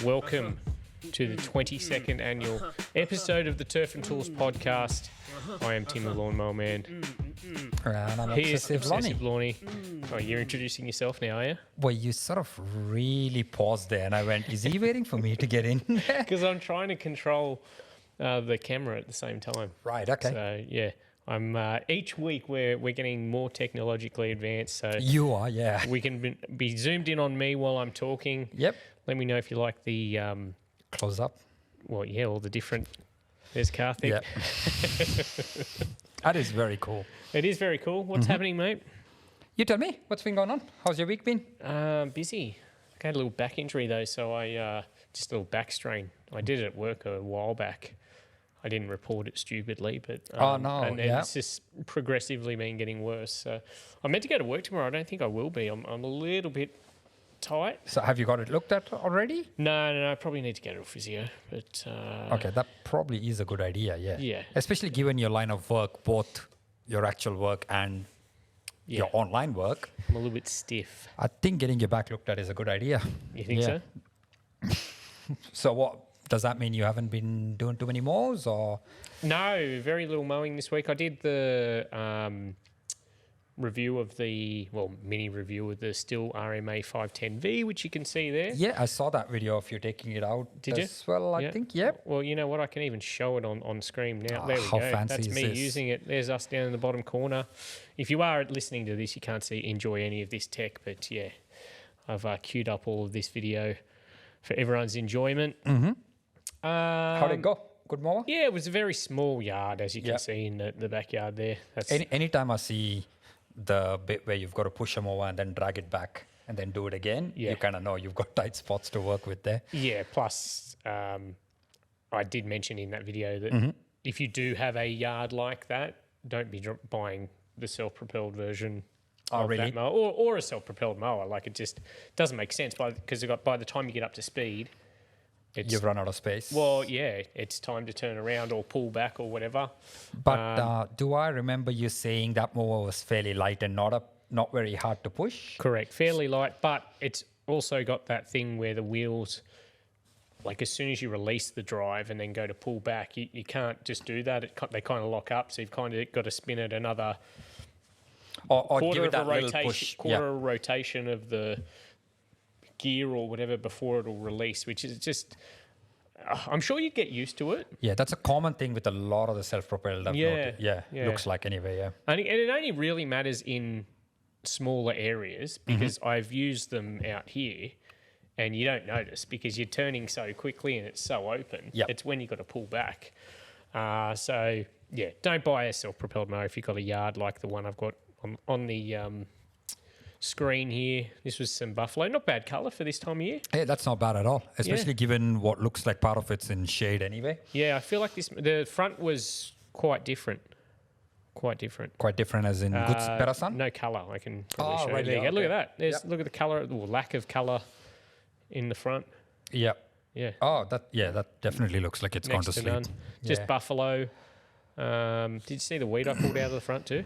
Welcome to the 22nd annual episode of the Turf and Tools podcast. I am Tim the Lawnmower Man. And I'm Here's Obsessive Lonnie. Oh, you're introducing yourself now, are you? Well, you sort of really paused there, and I went, is he waiting for me to get in? Because I'm trying to control the camera at the same time. Right, okay. So, yeah. I'm each week we're getting more technologically advanced, so You are, yeah. we can be zoomed in on me while I'm talking. Yep. Let me know if you like the Close up. well, yeah, all the different. There's Karthik. Yep. That is very cool. It is very cool. What's happening, mate? You tell me, what's been going on? How's your week been? Busy. I had a little back injury though, so I just a little back strain. I did it at work a while back. I didn't report it stupidly, but and it's just progressively been getting worse. So I'm meant to go to work tomorrow. I don't think I will be. I'm a little bit tight. So have you got it looked at already? No. I probably need to go to a physio. But Okay, that probably is a good idea, yeah. Yeah. Especially given your line of work, both your actual work and your online work. I'm a little bit stiff. I think getting your back looked at is a good idea. You think so? So what? Does that mean you haven't been doing too many mows, or? No, very little mowing this week. I did the mini review of the Stihl RMA510V, which you can see there. Yeah, I saw that video of you taking it out. Did you? Well, I think, yep. Well, you know what? I can even show it on screen now. There we How go. fancy That's is me this? using it. There's us down in the bottom corner. If you are listening to this, you can't enjoy any of this tech, but yeah, I've queued up all of this video for everyone's enjoyment. Mm-hmm. How'd it go? Good mower? Yeah, it was a very small yard, as you can see in the backyard there. That's Anytime I see the bit where you've got to push a mower and then drag it back and then do it again, you kind of know you've got tight spots to work with there. Yeah, plus I did mention in that video that if you do have a yard like that, don't be buying the self-propelled version of that mower or a self-propelled mower. Like, it just doesn't make sense because by the time you get up to speed, you've run out of space. Well, yeah, it's time to turn around or pull back or whatever. But do I remember you saying that mower was fairly light and not very hard to push? Correct, fairly light, but it's also got that thing where the wheels, like as soon as you release the drive and then go to pull back, you can't just do that. They kind of lock up, so you've kind of got to spin it another or give it that little push. Quarter of rotation of the gear or whatever before it'll release, which is just I'm sure you'd get used to it. Yeah, that's a common thing with a lot of the self-propelled. Looks like anyway. Yeah, and it only really matters in smaller areas because I've used them out here and you don't notice because you're turning so quickly and it's so open. It's when you got to pull back. So yeah, don't buy a self-propelled mower if you've got a yard like the one I've got on the screen here. This was some buffalo. Not bad colour for this time of year. Yeah, that's not bad at all, especially given what looks like part of it's in shade anyway. Yeah, I feel like the front was quite different. Quite different as in better sun? No colour, I can probably show you. Right, There you go. Look at that. Look at the colour, or lack of colour in the front. Yeah. Yeah. Oh, that definitely looks like it's gone to sleep. None. Just buffalo. Did you see the weed I pulled out of the front too?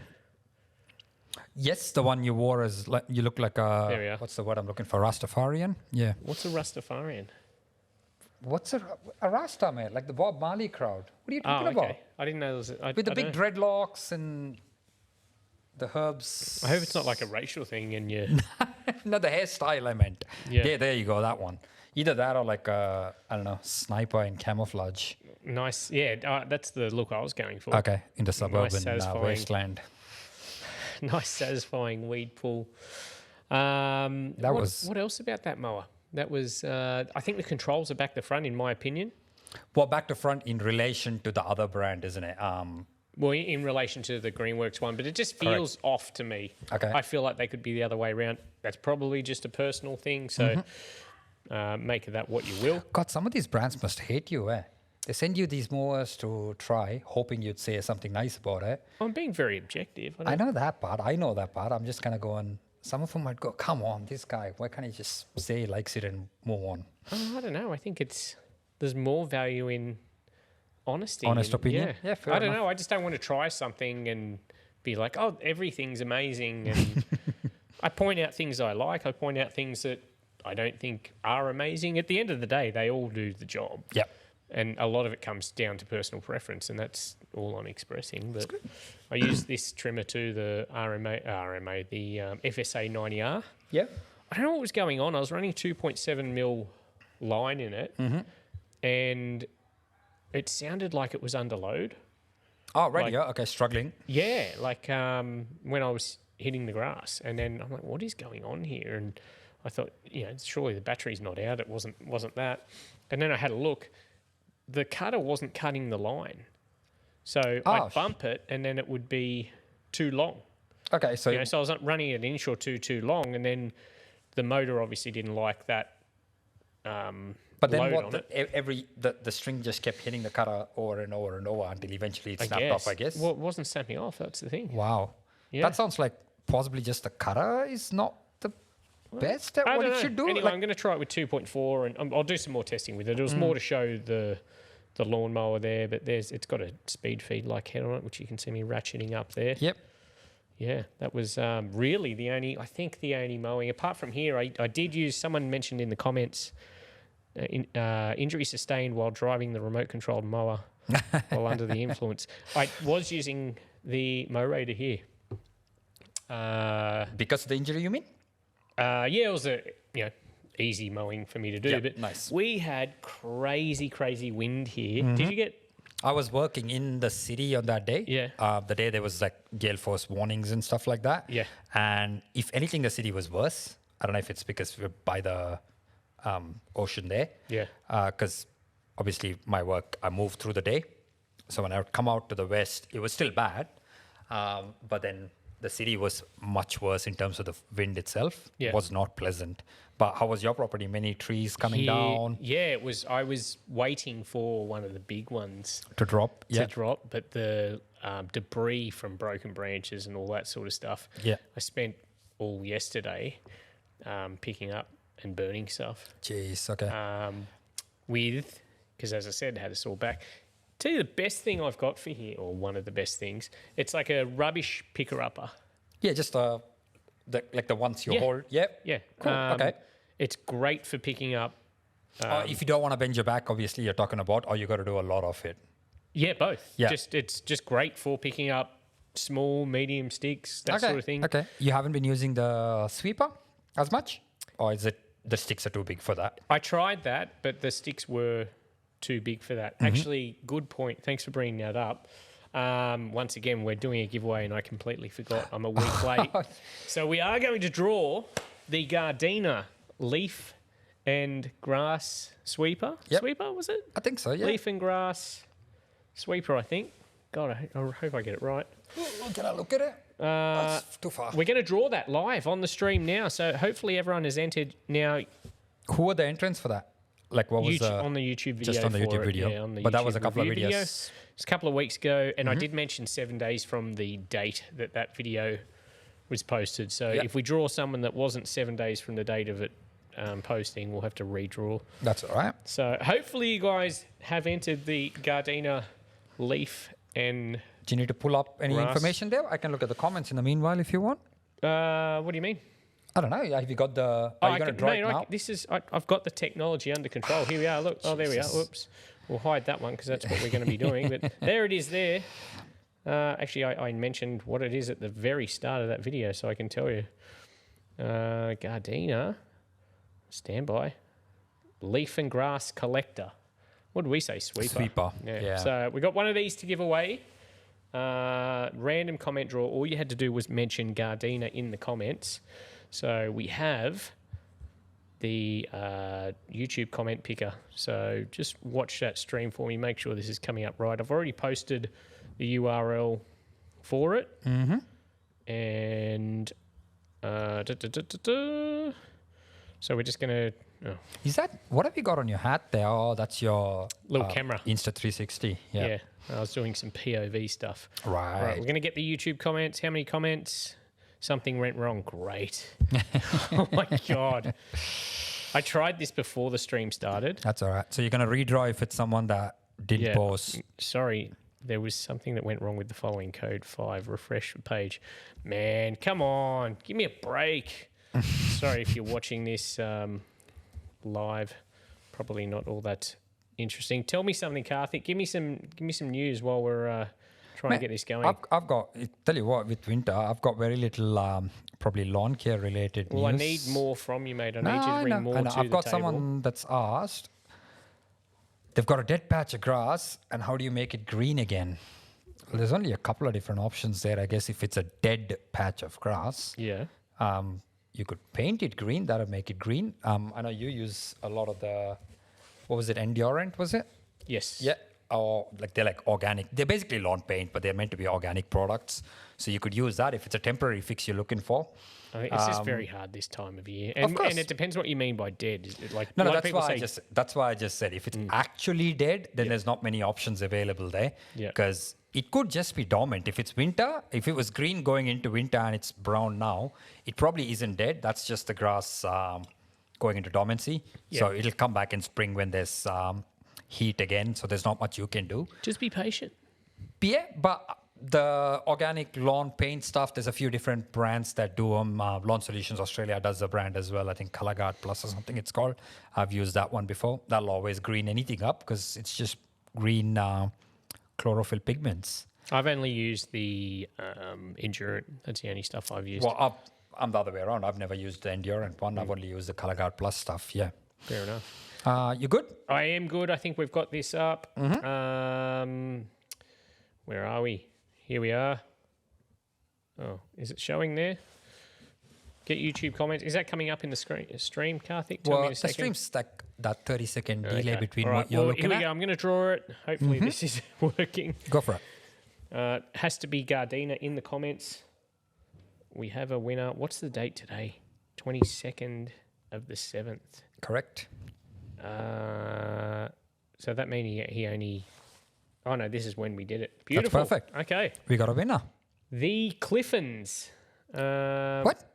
Yes, the one you wore is like you look like a. There we are. What's the word I'm looking for? Rastafarian. Yeah. What's a Rastafarian? What's a Rasta, mate? Like the Bob Marley crowd. What are you talking about? I didn't know there was. With the big dreadlocks and the herbs. I hope it's not like a racial thing and you. No, the hairstyle I meant. Yeah, there you go. That one. Either that or like a, I don't know, sniper in camouflage. Nice. Yeah, that's the look I was going for. Okay, in the suburban wasteland. Nice, satisfying weed pull. What else about that mower? That was, I think the controls are back to front, in my opinion. Well, back to front in relation to the other brand, isn't it? Well, in relation to the Greenworks one, but it just feels off to me. Okay. I feel like they could be the other way around. That's probably just a personal thing, so make of that what you will. God, some of these brands must hate you, eh? They send you these mowers to try, hoping you'd say something nice about it. I'm being very objective. I know that part. I'm just kind of going, some of them might go, come on, this guy, why can't he just say he likes it and move on? I don't know. I think there's more value in honesty. Honest opinion? Yeah, fair I don't enough. know. I just don't want to try something and be like, oh, everything's amazing. And I point out things I like. I point out things that I don't think are amazing. At the end of the day, they all do the job. Yep. And a lot of it comes down to personal preference, and that's all I'm expressing. But I use this trimmer too, the RMA, the FSA90R. Yeah. I don't know what was going on. I was running 2.7 mil line in it, and it sounded like it was under load. Oh, right. Yeah. Okay. Struggling. Yeah, like when I was hitting the grass, and then I'm like, what is going on here? And I thought, surely the battery's not out. It wasn't that. And then I had a look. The cutter wasn't cutting the line. So I'd bump it and then it would be too long. Okay, so... so I was running an inch or two too long, and then the motor obviously didn't like that but then load what, on it. The string just kept hitting the cutter over and over and over until eventually it snapped off, I guess? Well, it wasn't snapping off, that's the thing. Wow. Yeah. That sounds like possibly just the cutter is not the best at what it should do. Anyway, I'm going to try it with 2.4, and I'll do some more testing with it. It was more to show the lawnmower there, but it's got a speed feed like head on it, which you can see me ratcheting up there. Yep. Yeah, that was really the only mowing. Apart from here, I did use, someone mentioned in the comments, injury sustained while driving the remote-controlled mower while under the influence. I was using the mow raider here. Because of the injury, you mean? Yeah, it was easy mowing for me to do. Yep, but nice. We had crazy wind here. Did you get... I was working in the city on that day. Yeah. The day there was like gale force warnings and stuff like that. Yeah. And if anything, the city was worse. I don't know if it's because we're by the ocean there. Yeah. Because obviously my work, I moved through the day. So when I would come out to the west, it was still bad. But then the city was much worse in terms of the wind itself. Yeah. It was not pleasant. But how was your property? Many trees coming down? Yeah, it was. I was waiting for one of the big ones to drop. But the debris from broken branches and all that sort of stuff. Yeah. I spent all yesterday picking up and burning stuff. Jeez, okay. Because as I said, had a sore back. Tell you the best thing I've got for here, or one of the best things, it's like a rubbish picker-upper. Yeah, just the ones you hold. Yep. Yeah. Cool. Okay. It's great for picking up. If you don't want to bend your back, obviously you're talking about, or you got to do a lot of it. Yeah, both. Yeah. It's just great for picking up small, medium sticks, that sort of thing. Okay. You haven't been using the sweeper as much, or is it the sticks are too big for that? I tried that, but the sticks were too big for that. Actually, good point. Thanks for bringing that up. Once again, we're doing a giveaway and I completely forgot. I'm a week late. So we are going to draw the Gardina leaf and grass sweeper. Yep. Sweeper, was it? I think so, yeah. Leaf and grass sweeper, I think. God, I hope I get it right. Can I look at it? That's too far. We're going to draw that live on the stream now. So hopefully everyone has entered now. Who were the entrants for that? Like what was on the YouTube video? Just on the YouTube video. Yeah, on the but YouTube that was a couple of video. videos. It's a couple of weeks ago, and I did mention 7 days from the date that video was posted. So if we draw someone that wasn't 7 days from the date of it posting, we'll have to redraw. That's all right. So hopefully you guys have entered the Gardina leaf and... Do you need to pull up any information there? I can look at the comments in the meanwhile if you want. What do you mean? I don't know. Have you got the... Are you going to draw it now? I've got the technology under control. Here we are. Look. Oh, there we are. Whoops. We'll hide that one because that's what we're going to be doing. But there it is there. Actually, I mentioned what it is at the very start of that video, so I can tell you. Gardina. Standby. Leaf and grass collector. What did we say? Sweeper. Sweeper. Yeah. So we got one of these to give away. Random comment draw. All you had to do was mention Gardina in the comments. So we have the YouTube comment picker. So just watch that stream for me. Make sure this is coming up right. I've already posted the URL for it. And so we're just going to... Oh. Is that... What have you got on your hat there? Oh, that's your... Little camera. Insta360. Yeah. I was doing some POV stuff. Right. We're going to get the YouTube comments. How many comments? Something went wrong. Great. Oh, my God. I tried this before the stream started. That's all right. So you're going to redraw if it's someone that didn't post. Sorry. There was something that went wrong with the following code 5. Refresh the page. Man, come on. Give me a break. Sorry if you're watching this live. Probably not all that interesting. Tell me something, Karthik. Give me some news while we're trying to get this going. I've got, tell you what, with winter, I've got very little probably lawn care related news. Well, I need more from you, mate. I need you to bring more to the table. I've got someone that's asked, they've got a dead patch of grass, and how do you make it green again? Well, there's only a couple of different options there, I guess. If it's a dead patch of grass, yeah, you could paint it green. That'll make it green. I know you use a lot of the, what was it, Endurant, was it? Yes. Yeah. Or like they're like organic. They're basically lawn paint, but they're meant to be organic products. So you could use that if it's a temporary fix you're looking for. I think it's just very hard this time of year. And, of course. And it depends what you mean by dead. Is it like, no, like that's why I just said if it's actually dead, then there's not many options available there. Because it could just be dormant. If it's winter, if it was green going into winter and it's brown now, it probably isn't dead. That's just the grass going into dormancy. So it'll come back in spring when there's heat again. So there's not much you can do. Just be patient. Yeah, but the organic lawn paint stuff, there's a few different brands that do them. Lawn Solutions Australia does a brand as well. I think Color Guard Plus or something it's called. I've used that one before. That'll always green anything up because it's just green chlorophyll pigments. I've only used the Endurant. That's the only stuff I've used. Well, I'm the other way around. I've never used the Endurant one. I've only used the Color Guard Plus stuff. Yeah. Fair enough. You good? I am good. I think we've got this up. Where are we? Here we are. Oh, is it showing there? Get YouTube comments. Is that coming up in the stream, Karthik? Tell me in a second. The stream's like that 30-second delay between right. what you're looking here at. We go. I'm going to draw it. Hopefully this is working. Go for it. Has to be Gardina in the comments. We have a winner. What's the date today? 22nd of the 7th. Correct. So that means he only... Oh, no, this is when we did it. Beautiful. That's perfect. Okay. We got a winner. The Cliffens. What?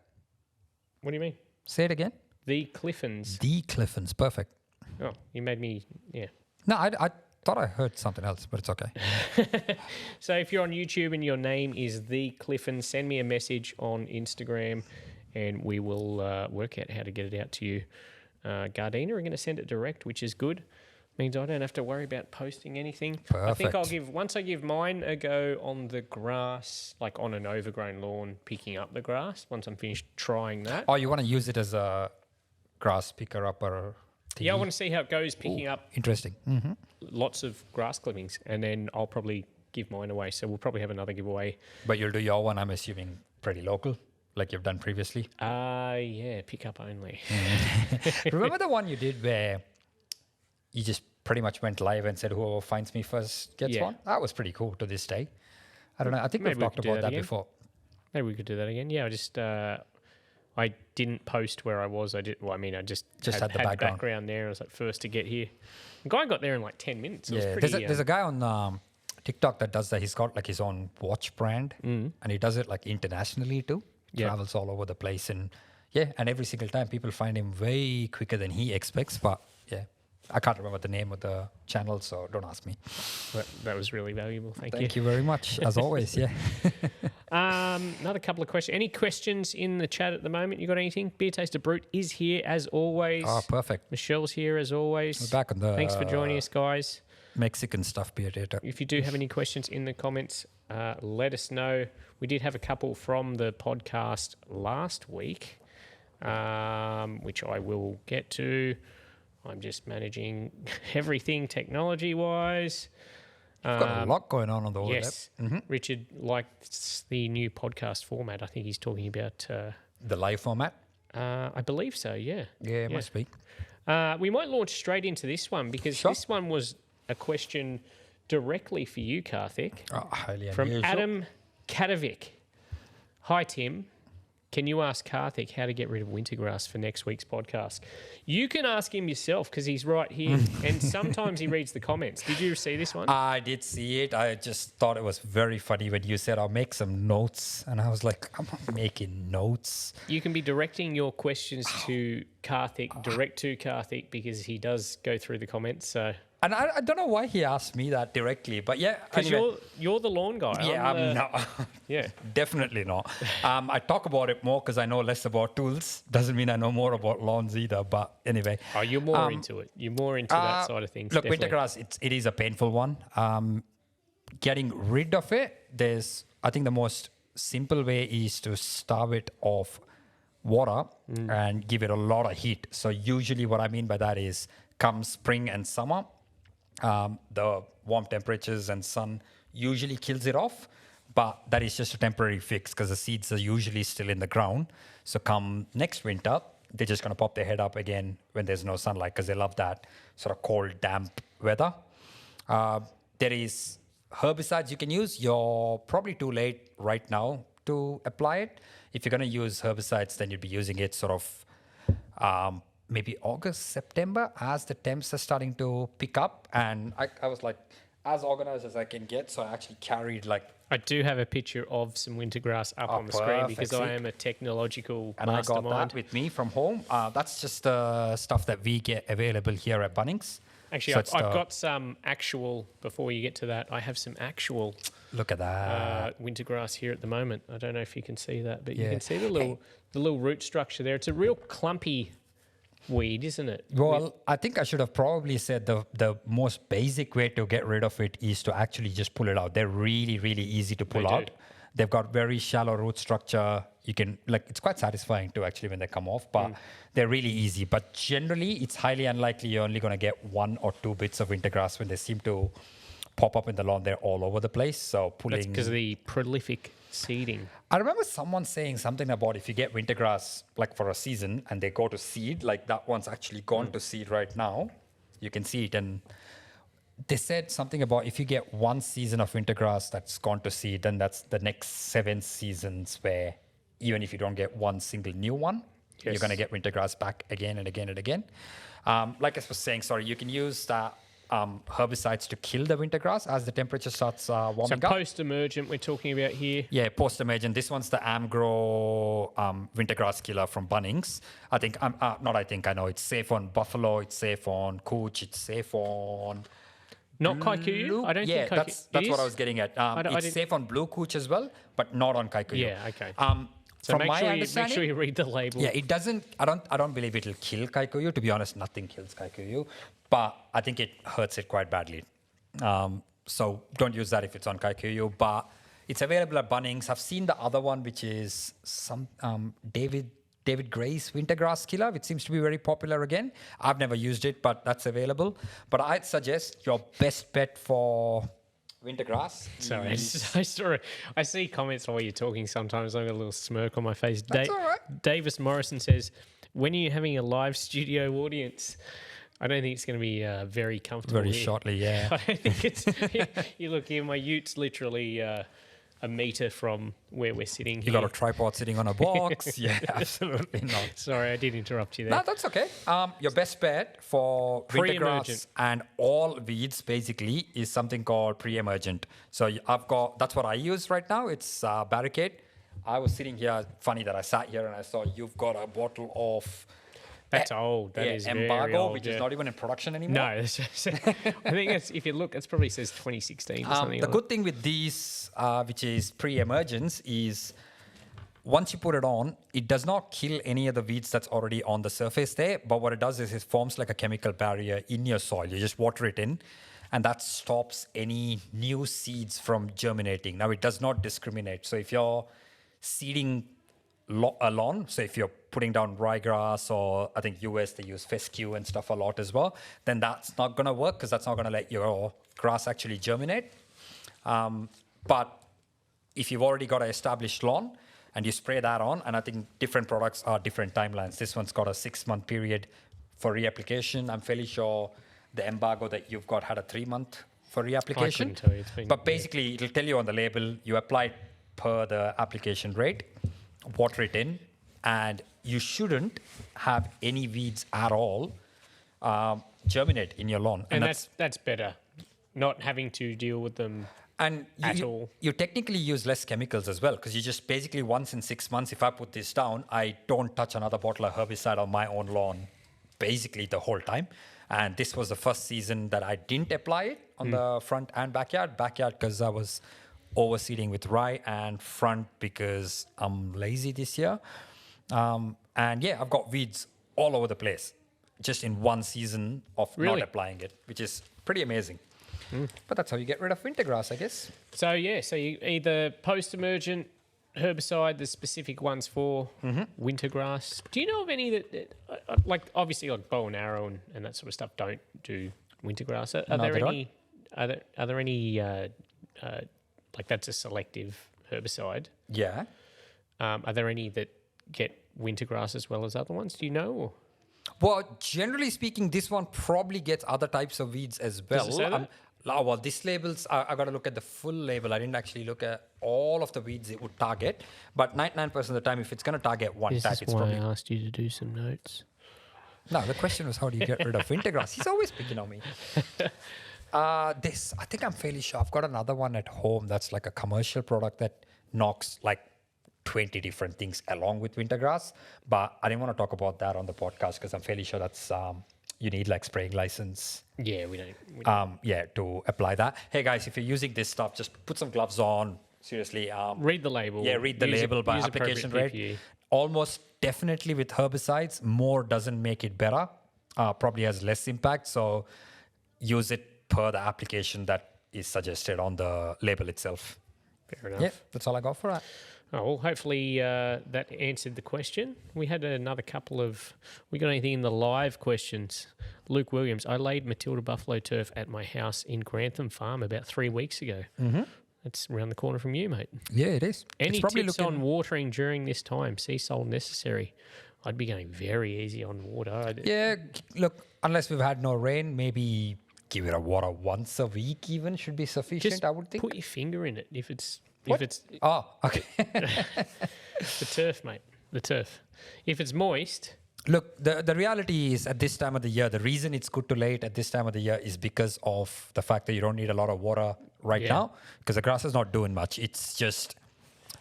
What do you mean? Say it again. The Cliffens. The Cliffens. Perfect. Oh, you made me... Yeah. No, I thought I heard something else, but it's okay. So if you're on YouTube and your name is The Cliffens, send me a message on Instagram and we will work out how to get it out to you. Gardina are going to send it direct, which is good. Means I don't have to worry about posting anything. Perfect. I think once I give mine a go on the grass, like on an overgrown lawn, picking up the grass, once I'm finished trying that. Oh, you want to use it as a grass picker upper? Yeah, I want to see how it goes picking up interesting. lots of grass clippings, and then I'll probably give mine away. So we'll probably have another giveaway. But you'll do your one, I'm assuming, pretty local, like you've done previously? Yeah, pick up only. Remember the one you did where you just pretty much went live and said whoever finds me first gets one? That was pretty cool to this day. I don't know. I think we've talked about that before. Maybe we could do that again. Yeah, I didn't post where I was. I just had the background there. I was like first to get here. The guy got there in like 10 minutes. There's a guy on TikTok that does that. He's got like his own watch brand and he does it like internationally too. Travels all over the place and every single time people find him way quicker than he expects. But I can't remember the name of the channel, so don't ask me. That was really valuable. Thank you. Thank you very much, as always. Another couple of questions. Any questions in the chat at the moment? You got anything? Beer Taster Brute is here as always. Oh, perfect. Michelle's here as always. We're back on the... Thanks for joining us, guys. Mexican stuff, Beer Taster. If you do have any questions in the comments, let us know. We did have a couple from the podcast last week, which I will get to. I'm just managing everything technology-wise. You've got a lot going on the web. Yes. Richard likes the new podcast format. I think he's talking about... the live format? I believe so, yeah. Yeah, it must be. We might launch straight into this one because this one was a question directly for you, Karthik. Oh, highly from unusual. Adam Katovic. Hi, Tim. Can you ask Karthik how to get rid of wintergrass for next week's podcast? You can ask him yourself because he's right here. And sometimes he reads the comments. Did you see this one? I did see it. I just thought it was very funny when you said, I'll make some notes. And I was like, I'm not making notes. You can be directing your questions to Karthik, direct to Karthik, because he does go through the comments. So. And I don't know why he asked me that directly, but yeah. Because anyway. you're the lawn guy. Yeah, I'm not. Yeah. Definitely not. I talk about it more because I know less about tools. Doesn't mean I know more about lawns either, but anyway. Oh, you're more into it. You're more into that side of things. Look, definitely. wintergrass, it is a painful one. Getting rid of it, I think the most simple way is to starve it of water and give it a lot of heat. So usually what I mean by that is come spring and summer, the warm temperatures and sun usually kills it off, but that is just a temporary fix because the seeds are usually still in the ground. So come next winter, they're just going to pop their head up again when there's no sunlight because they love that sort of cold, damp weather. There is herbicides you can use. You're probably too late right now to apply it. If you're going to use herbicides, then you'd be using it sort of maybe August, September, as the temps are starting to pick up. And I was like, as organized as I can get. So I actually carried I do have a picture of some wintergrass up on the screen because I am a technological mastermind. And I got that with me from home. That's just the stuff that we get available here at Bunnings. Actually, so I've got some actual, before you get to that, I have some actual look at that wintergrass here at the moment. I don't know if you can see that, but you can see the little root structure there. It's a real clumpy weed, isn't it? Well, I think I should have probably said the most basic way to get rid of it is to actually just pull it out. They're really, really easy to pull out. They've got very shallow root structure. You can, it's quite satisfying too, actually, when they come off, but they're really easy. But generally, it's highly unlikely you're only going to get 1 or 2 bits of wintergrass when they seem to pop up in the lawn. They're all over the place. So pulling... That's because of the prolific seeding. I remember someone saying something about if you get wintergrass for a season and they go to seed, that one's actually gone to seed right now. You can see it. And they said something about if you get 1 season of wintergrass that's gone to seed, then that's the next 7 seasons where even if you don't get 1 single new one, you're going to get wintergrass back again and again and again. Like I was saying, you can use that herbicides to kill the wintergrass as the temperature starts warming up. So post-emergent we're talking about here? Yeah, post-emergent. This one's the Amgrow wintergrass killer from Bunnings. I know it's safe on buffalo, it's safe on cooch, it's safe on... Not Kikuyu? I don't think Kikuyu. That's what I was getting at. It's safe on blue cooch as well, but not on Kikuyu. Yeah, okay. So make sure you read the label. Yeah, it doesn't. I don't believe it'll kill Kikuyu. To be honest, nothing kills Kikuyu, but I think it hurts it quite badly. So don't use that if it's on Kikuyu. But it's available at Bunnings. I've seen the other one, which is some David Gray's wintergrass killer, which seems to be very popular again. I've never used it, but that's available. But I'd suggest your best bet for wintergrass. Sorry, I see comments while you're talking sometimes. I've got a little smirk on my face. That's all right. Davis Morrison says, when are you having a live studio audience? I don't think it's going to be very comfortable. Very shortly, yeah. I don't think it's... you look here, my ute's literally... a metre from where we're sitting here. You got a tripod sitting on a box? Yeah, absolutely not. Sorry, I did interrupt you there. No, that's okay. Your best bet for wintergrass and all weeds basically is something called pre-emergent. So that's what I use right now. It's Barricade. I was sitting here, funny that I sat here and I saw you've got a bottle of... That's old. That is Embargo, very old, which is not even in production anymore. No, I think if you look, it probably says 2016 or something. The good thing with these, which is pre-emergence, is once you put it on, it does not kill any of the weeds that's already on the surface there. But what it does is it forms like a chemical barrier in your soil. You just water it in, and that stops any new seeds from germinating. Now, it does not discriminate. So if you're seeding a lawn, so if you're putting down ryegrass, or I think US, they use fescue and stuff a lot as well, then that's not going to work because that's not going to let your grass actually germinate. But if you've already got an established lawn and you spray that on, and I think different products are different timelines. This one's got a 6-month period for reapplication. I'm fairly sure the Embargo that you've got had a 3-month for reapplication. I couldn't tell you. But basically, it'll tell you on the label, you apply it per the application rate, water it in, and you shouldn't have any weeds at all germinate in your lawn. And that's better, not having to deal with them And you technically use less chemicals as well, because you just basically once in 6 months, if I put this down, I don't touch another bottle of herbicide on my own lawn basically the whole time. And this was the first season that I didn't apply it on the front and backyard. Backyard because I was overseeding with rye, and front because I'm lazy this year. And yeah, I've got weeds all over the place just in one season of not applying it, which is pretty amazing. But that's how you get rid of wintergrass, I guess. So you either post-emergent herbicide, the specific ones for wintergrass. Do you know of any that like obviously like bow and arrow and that sort of stuff don't do wintergrass? Are there any like that's a selective herbicide? Yeah. Are there any that get wintergrass as well as other ones? Do you know? Or? Well, generally speaking, this one probably gets other types of weeds as well. Does it say that? Well, this labels, I got to look at the full label. I didn't actually look at all of the weeds it would target. But 99% of the time, if it's going to target one type, it's probably... I asked you to do some notes. No, the question was how do you get rid of wintergrass? He's always picking on me. I think I'm fairly sure. I've got another one at home that's like a commercial product that knocks like 20 different things along with wintergrass. But I didn't want to talk about that on the podcast because I'm fairly sure that's... you need like spraying license. Yeah, we don't. To apply that. Hey guys, if you're using this stuff, just put some gloves on. Seriously. Read the label. Yeah, read the label by application rate. Almost definitely with herbicides, more doesn't make it better. Probably has less impact. So use it per the application that is suggested on the label itself. Fair enough. Yeah, that's all I got for that. Oh, well, hopefully that answered the question. We had another couple of... We got anything in the live questions? Luke Williams, I laid Matilda buffalo turf at my house in Grantham Farm about 3 weeks ago. Mm-hmm. That's around the corner from you, mate. Yeah, it is. Any tips on watering during this time? Sea salt necessary. I'd be going very easy on water. Yeah, look, unless we've had no rain, maybe give it a water once a week even should be sufficient, I would think. Put your finger in it if it's... What? Oh, okay. The turf, mate. The turf. If it's moist... Look, the reality is at this time of the year, the reason it's good to lay it at this time of the year is because of the fact that you don't need a lot of water right now because the grass is not doing much. It's just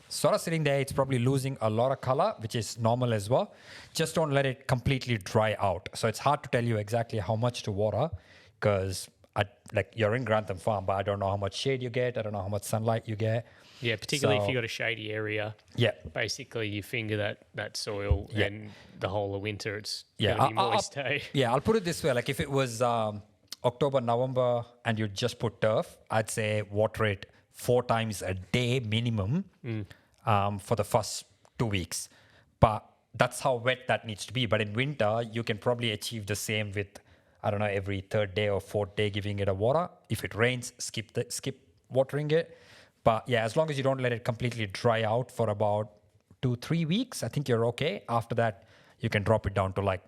sort of sitting there. It's probably losing a lot of color, which is normal as well. Just don't let it completely dry out. So it's hard to tell you exactly how much to water because you're in Grantham Farm, but I don't know how much shade you get. I don't know how much sunlight you get. Yeah, particularly if you've got a shady area. Yeah. Basically, you finger that soil and the whole of winter it's going to be moist. I'll put it this way. Like if it was October, November, and you just put turf, I'd say water it 4 times a day minimum for the first 2 weeks. But that's how wet that needs to be. But in winter, you can probably achieve the same with, I don't know, every 3rd day or 4th day giving it a water. If it rains, skip watering it. But yeah, as long as you don't let it completely dry out for about 2-3 weeks, I think you're okay. After that, you can drop it down to like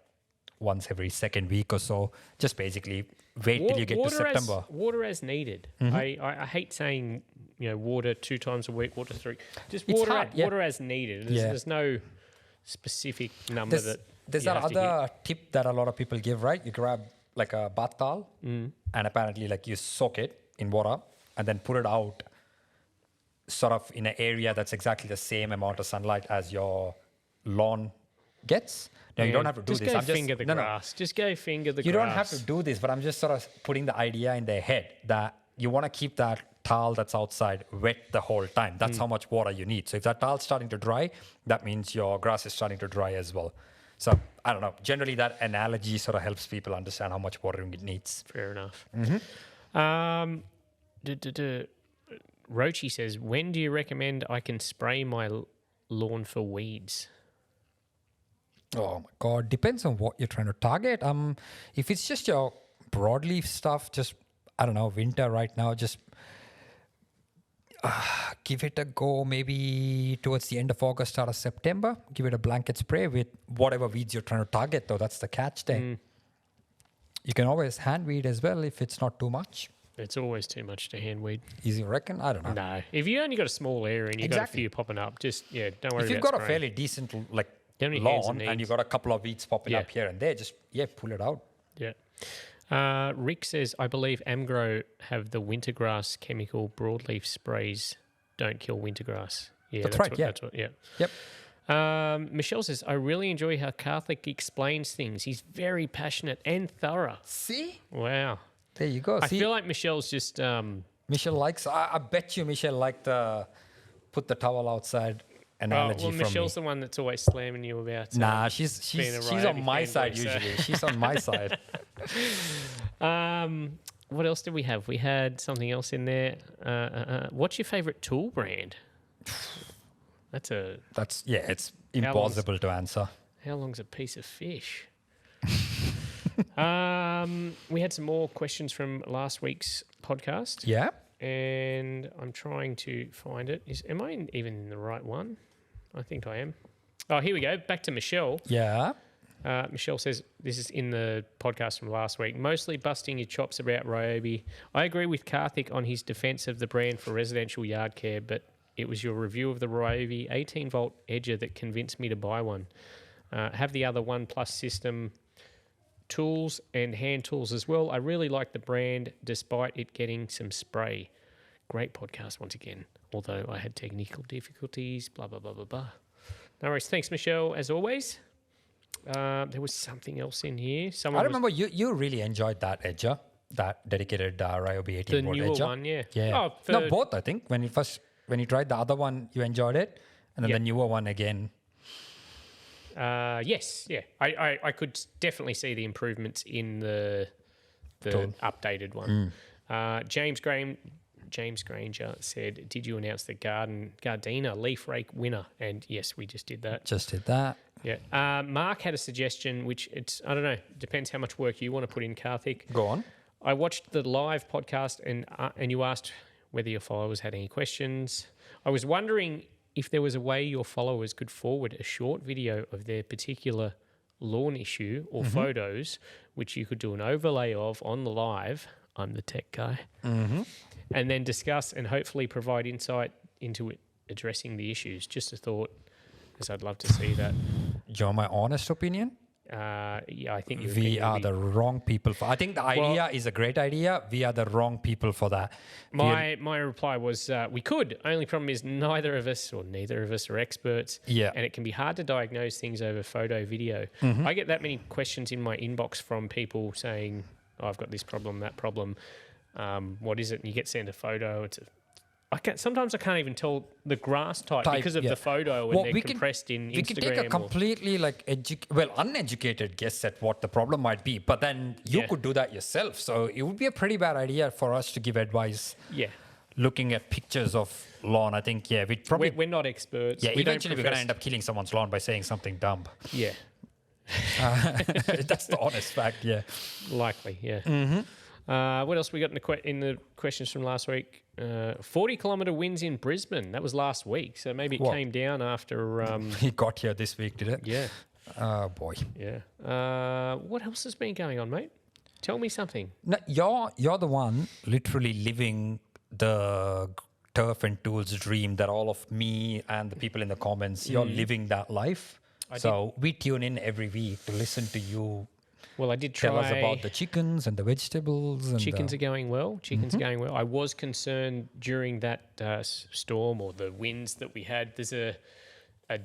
once every 2nd week or so. Just basically wait till you get to September. Water as needed. Mm-hmm. I hate saying, water 2 times a week, water 3. Just water as needed. There's no specific number There's that other tip that a lot of people give, right? You grab like a bath towel and apparently like you soak it in water and then put it out sort of in an area that's exactly the same amount of sunlight as your lawn gets. No, you don't have to do this. Just go finger the grass. Just go finger the grass. You don't have to do this, but I'm just sort of putting the idea in their head that you want to keep that towel that's outside wet the whole time. That's how much water you need. So if that towel's starting to dry, that means your grass is starting to dry as well. So I don't know. Generally, that analogy sort of helps people understand how much watering it needs. Fair enough. Rochi says, when do you recommend I can spray my lawn for weeds? Oh my God, depends on what you're trying to target. If it's just your broadleaf stuff, just, I don't know, winter right now, just give it a go maybe towards the end of August, start of September. Give it a blanket spray with whatever weeds you're trying to target, though. That's the catch there. You can always hand weed as well if it's not too much. It's always too much to hand weed. You reckon? I don't know. No. If you only got a small area and you've got a few popping up, just, don't worry about it. If you've got a fairly decent lawn and you've got a couple of weeds popping up here and there, just, pull it out. Yeah. Rick says, I believe Amgro have the Wintergrass chemical broadleaf sprays don't kill wintergrass. Yeah, that's right. That's what, yeah. Yep. Michelle says, I really enjoy how Karthik explains things. He's very passionate and thorough. See? Wow. There you go. I feel like Michelle's just... Michelle likes... I bet you Michelle liked the put the towel outside analogy from Michelle's me. the one that's always slamming you about... Nah, she's on my side usually. She's on my side. What else did we have? We had something else in there. What's your favourite tool brand? It's impossible to answer. How long's a piece of fish? We had some more questions from last week's podcast. Yeah. And I'm trying to find it. Am I even in the right one? I think I am. Oh, here we go. Back to Michelle. Yeah. Michelle says, this is in the podcast from last week, mostly busting your chops about Ryobi. I agree with Karthik on his defence of the brand for residential yard care, but it was your review of the Ryobi 18-volt edger that convinced me to buy one. Have the other One Plus system tools and hand tools as well. I really like the brand despite it getting some spray. Great podcast once again, although I had technical difficulties, blah, blah, blah, blah, blah. No worries. Thanks, Michelle, as always. There was something else in here. I remember you really enjoyed that edger, that dedicated Ryobi 18-volt edger. The newer one, yeah. Yeah. No, both, I think. When you tried the other one, you enjoyed it. And then the newer one again. Yes, yeah. I could definitely see the improvements in the updated one. James Granger said, did you announce the Gardina leaf rake winner? And yes, we just did that. Just did that. Yeah. Mark had a suggestion, which I don't know, depends how much work you want to put in, Karthik. Go on. I watched the live podcast and you asked whether your followers had any questions. I was wondering if there was a way your followers could forward a short video of their particular lawn issue or photos, which you could do an overlay of on the live. I'm the tech guy. And then discuss and hopefully provide insight into it, addressing the issues. Just a thought, because I'd love to see that. Do you want my honest opinion? Yeah, I think we are the wrong people for. I think the idea is a great idea. We are the wrong people for that. My reply was we could. Only problem is neither of us are experts. Yeah, and it can be hard to diagnose things over photo, video. I get that many questions in my inbox from people saying, "Oh, I've got this problem, that problem. What is it?" And you get sent a photo. Sometimes I can't even tell the grass type because of the photo and they're compressed in Instagram. We can take a completely uneducated guess at what the problem might be, but then you could do that yourself. So it would be a pretty bad idea for us to give advice. Yeah. Looking at pictures of lawn, I think, we'd probably... We're not experts. Yeah, eventually we're going to end up killing someone's lawn by saying something dumb. Yeah. That's the honest fact, yeah. Likely, yeah. What else we got in the questions from last week? 40-kilometre winds in Brisbane. That was last week, so maybe it came down after... He got here this week, did it? Yeah. Oh, boy. Yeah. What else has been going on, mate? Tell me something. No, you're the one literally living the turf and tools dream that all of me and the people in the comments, you're living that life. We tune in every week to listen to you. Well, I did try... Tell us about the chickens and the vegetables. And chickens are going well. Going well. I was concerned during that storm or the winds that we had. There's a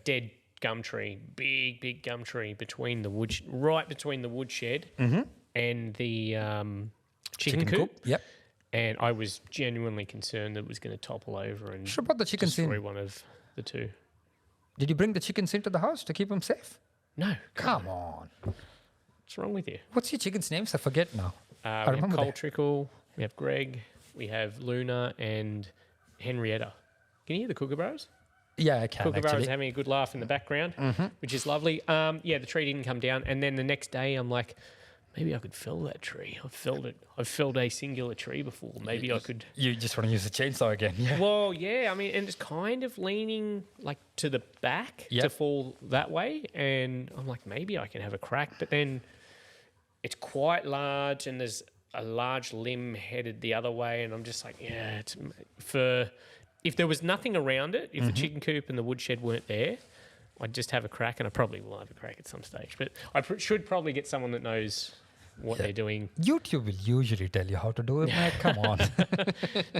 dead gum tree, big gum tree between the right between the woodshed and the chicken coop. Yep. And I was genuinely concerned that it was going to topple over and destroy one of the two. Did you bring the chickens into the house to keep them safe? No. Come on. What's wrong with you? What's your chickens' names? I forget now. We have Cole Trickle, we have Greg, we have Luna and Henrietta. Can you hear the Kookaburras? Yeah, I can. Kookaburras having a good laugh in the background, which is lovely. The tree didn't come down, and then the next day I'm like, maybe I could fell that tree. I've felled it. I've felled a singular tree before. Maybe I could. You just want to use the chainsaw again? Yeah. Well, yeah. I mean, and it's kind of leaning like to the back to fall that way, and I'm like, maybe I can have a crack, but then it's quite large, and there's a large limb headed the other way, and I'm just like, it's if there was nothing around it, if the chicken coop and the woodshed weren't there, I'd just have a crack, and I probably will have a crack at some stage. But I should probably get someone that knows what they're doing. YouTube will usually tell you how to do it, mate. Come on.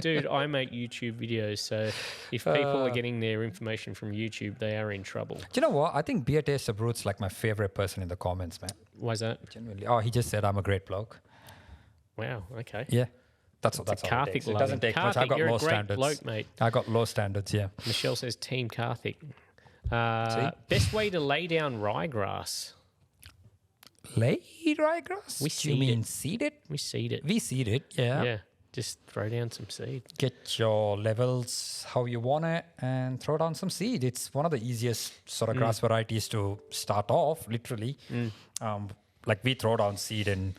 Dude, I make YouTube videos, so if people are getting their information from YouTube, they are in trouble. Do you know what? I think Beer Taste of Roots like my favorite person in the comments, man. Why's that? Genuinely. Oh, he just said I'm a great bloke. Wow, okay. Yeah. That's all it takes. It doesn't take much. I got low standards. Bloke, mate. I got low standards, yeah. Michelle says Team Karthik. Best way to lay down ryegrass. Lay ryegrass? We seed mean seed it? We seed it. We seed it, yeah. Yeah, just throw down some seed. Get your levels how you want it and throw down some seed. It's one of the easiest sort of grass varieties to start off, literally. Like we throw down seed and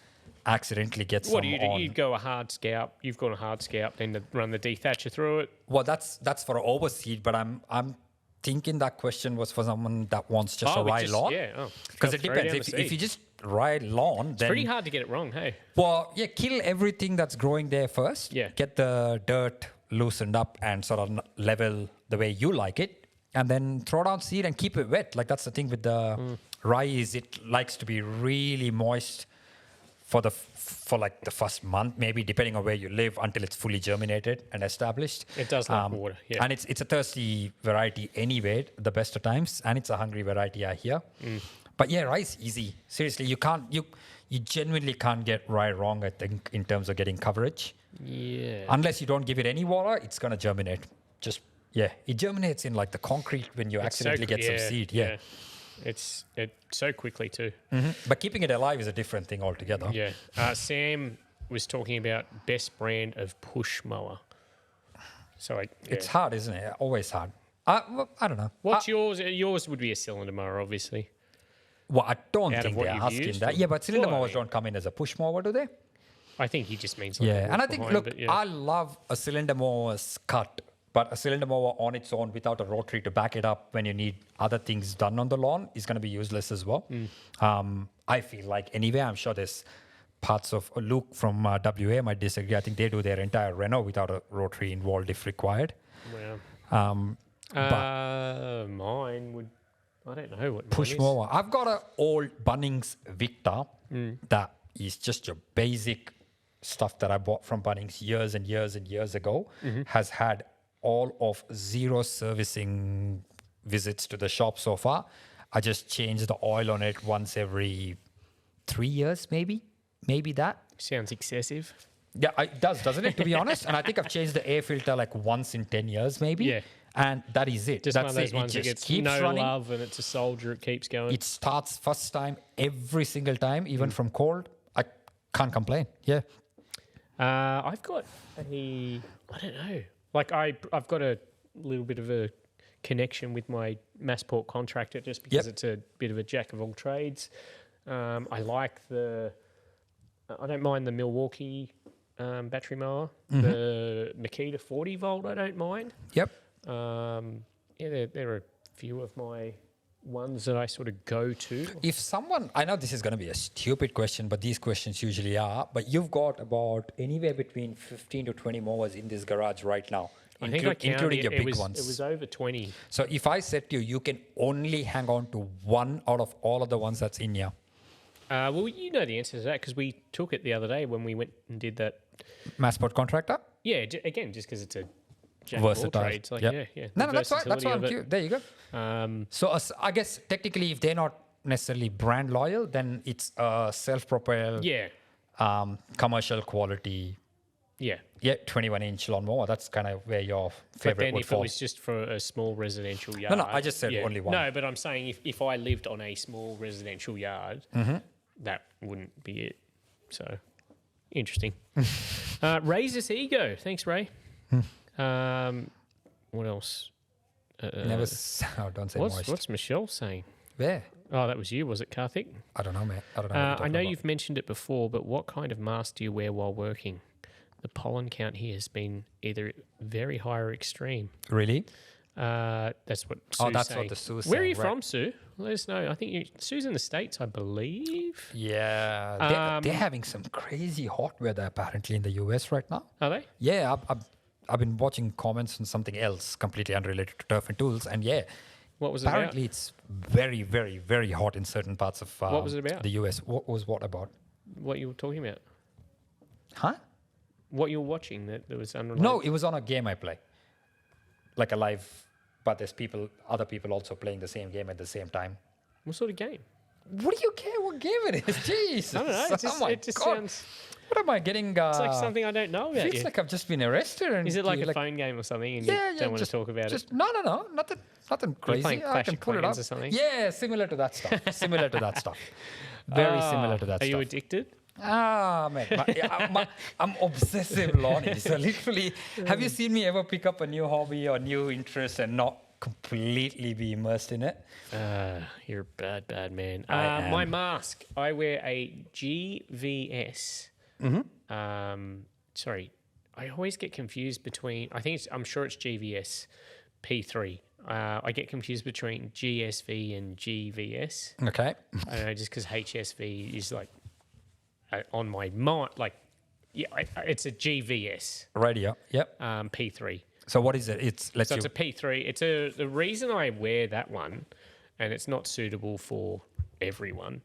accidentally get some on. What do you do? You go a hard scalp. You've got a hard scalp, then run the dethatcher through it. Well, that's for overseed, but I'm thinking that question was for someone that wants just a rye lawn. Yeah, because it depends. If you just rye lawn, it's pretty hard to get it wrong, hey? Well, yeah, kill everything that's growing there first. Yeah. Get the dirt loosened up and sort of level the way you like it, and then throw down seed and keep it wet. Like that's the thing with the rye is it likes to be really moist for like the first month, maybe depending on where you live, until it's fully germinated and established. It does like water, yeah. And it's a thirsty variety anyway, the best of times, and it's a hungry variety, I hear. But yeah, rye is easy. Seriously, you genuinely can't get rye wrong, I think, in terms of getting coverage. Yeah. Unless you don't give it any water, it's gonna germinate. It germinates in like the concrete when you accidentally get some seed. Yeah. It's so quickly too. But keeping it alive is a different thing altogether. Yeah. Sam was talking about best brand of push mower. So it's hard, isn't it? Always hard. I don't know. What's yours? Yours would be a cylinder mower, obviously. Well, I don't think they're asking that. Yeah, but cylinder mowers don't come in as a push mower, do they? I think he just means something. Yeah, and I think, I love a cylinder mower's cut. But a cylinder mower on its own without a rotary to back it up when you need other things done on the lawn is going to be useless as well. I feel like anyway, I'm sure there's parts of Luke from WA might disagree. I think they do their entire Renault without a rotary involved if required. Wow. Mine would, I don't know what push mine is. mower. I've got an old Bunnings Victor that is just your basic stuff that I bought from Bunnings years and years and years ago. Has had all of 0 servicing visits to the shop so far. I just change the oil on it once every 3 years, maybe that. Sounds excessive. Yeah, it does, doesn't it, to be honest? And I think I've changed the air filter like once in 10 years, maybe. Yeah. And that is it. Just That's one of those it. ones that gets no running. Love and it's a soldier, it keeps going. It starts first time, every single time, even from cold. I can't complain. Yeah. I've got I don't know. Like I've got a little bit of a connection with my Massport contractor just because it's a bit of a jack of all trades. I like I don't mind the Milwaukee battery mower. The Makita 40 volt I don't mind. Yep. There are a few of my ones that I sort of go to. If someone, I know this is going to be a stupid question, but these questions usually are, but you've got about anywhere between 15 to 20 mowers in this garage right now, including your big ones. It was over 20. So if I said to you, you can only hang on to one out of all of the ones that's in here. Well, you know the answer to that because we took it the other day when we went and did that. Massport contractor? Yeah, again, just because it's a jack versatile. of all trades. Like, yeah. No, that's why I'm cute. There you go. So I guess technically if they're not necessarily brand loyal, then it's a self-propelled commercial quality. Yeah. Yeah, 21-inch lawnmower. That's kind of where your favorite would fall. If it was just for a small residential yard. No, I just said only one. No, but I'm saying if I lived on a small residential yard, that wouldn't be it. So, interesting. Raises ego. Thanks, Ray. What else? Don't say moist. What's Michelle saying? Where? Oh, that was you, was it, Karthik? I don't know, mate. I don't know. I know you've mentioned it before, but what kind of mask do you wear while working? The pollen count here has been either very high or extreme. Really? That's what Sue's that's saying. what the Sue's Where are you from, Sue? Let us know. I think Sue's in the States, I believe. Yeah. They're having some crazy hot weather apparently in the US right now. Are they? Yeah. I've been watching comments on something else completely unrelated to turf and tools. And what was it apparently about? It's very, very, very hot in certain parts of what was it about? the US. What about? what you were talking about? Huh? What you were watching that was unrelated? No, it was on a game I play. Like a live, but there's other people also playing the same game at the same time. What sort of game? What do you care what game it is? Jesus. I don't know. It just sounds... What am I getting? It's like something I don't know about. Feels like I've just been arrested. And is it like a phone game or something and you don't want to talk about it? No. Nothing crazy. Playing Clash of pull it Clans up. or something? Yeah, similar to that stuff. Very similar to that Are stuff. you addicted? Man. I'm obsessive, Lonnie. So literally, have you seen me ever pick up a new hobby or new interest and not completely be immersed in it? You're a bad man. I am. My mask, I wear a GVS. Sorry, I always get confused between, I'm sure it's GVS P3. I get confused between GSV and GVS. Okay. I don't know, just because HSV is like on my mind, like, yeah, it's a GVS. Radio, yep. P3. So what is it? It's a P3. The reason I wear that one, and it's not suitable for everyone.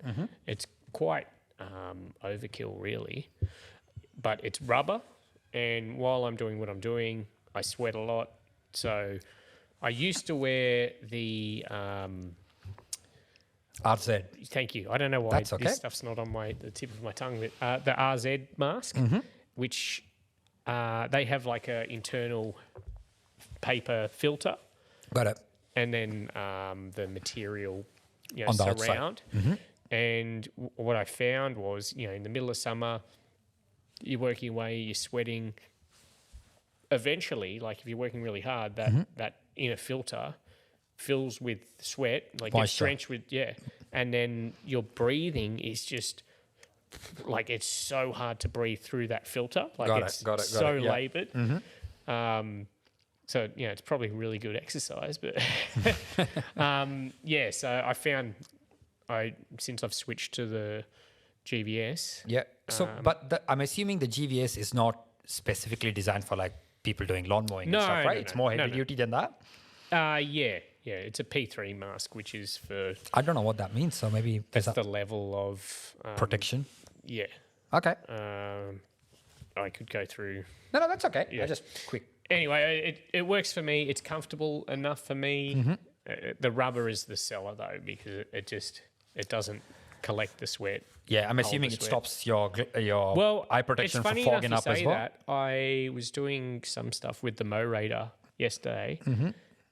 It's quite overkill, really. But it's rubber, and while I'm doing what I'm doing, I sweat a lot. So I used to wear the RZ. Thank you. I don't know why this stuff's not on the tip of my tongue. But the RZ mask, which they have like an internal paper filter. Got it. And then the material, on the surround. And what I found was, in the middle of summer, you're working away, you're sweating. Eventually, like if you're working really hard, that inner filter fills with sweat, like gets drenched with, and then your breathing is just like it's so hard to breathe through that filter. Like got it. So laboured. So, it's probably really good exercise, but so I found since I've switched to the GVS. Yeah. So, but I'm assuming the GVS is not specifically designed for like people doing lawn mowing and stuff, right? It's more heavy duty than that? Yeah. It's a P3 mask, which is for... I don't know what that means, so maybe... That's the level of... protection? Yeah. Okay. I could go through... No, that's okay. Yeah. Just quick. Anyway, it works for me. It's comfortable enough for me. The rubber is the seller, though, because it doesn't collect the sweat. Yeah, I'm assuming it stops your eye protection from fogging up as well. That. I was doing some stuff with the Mow Radar yesterday,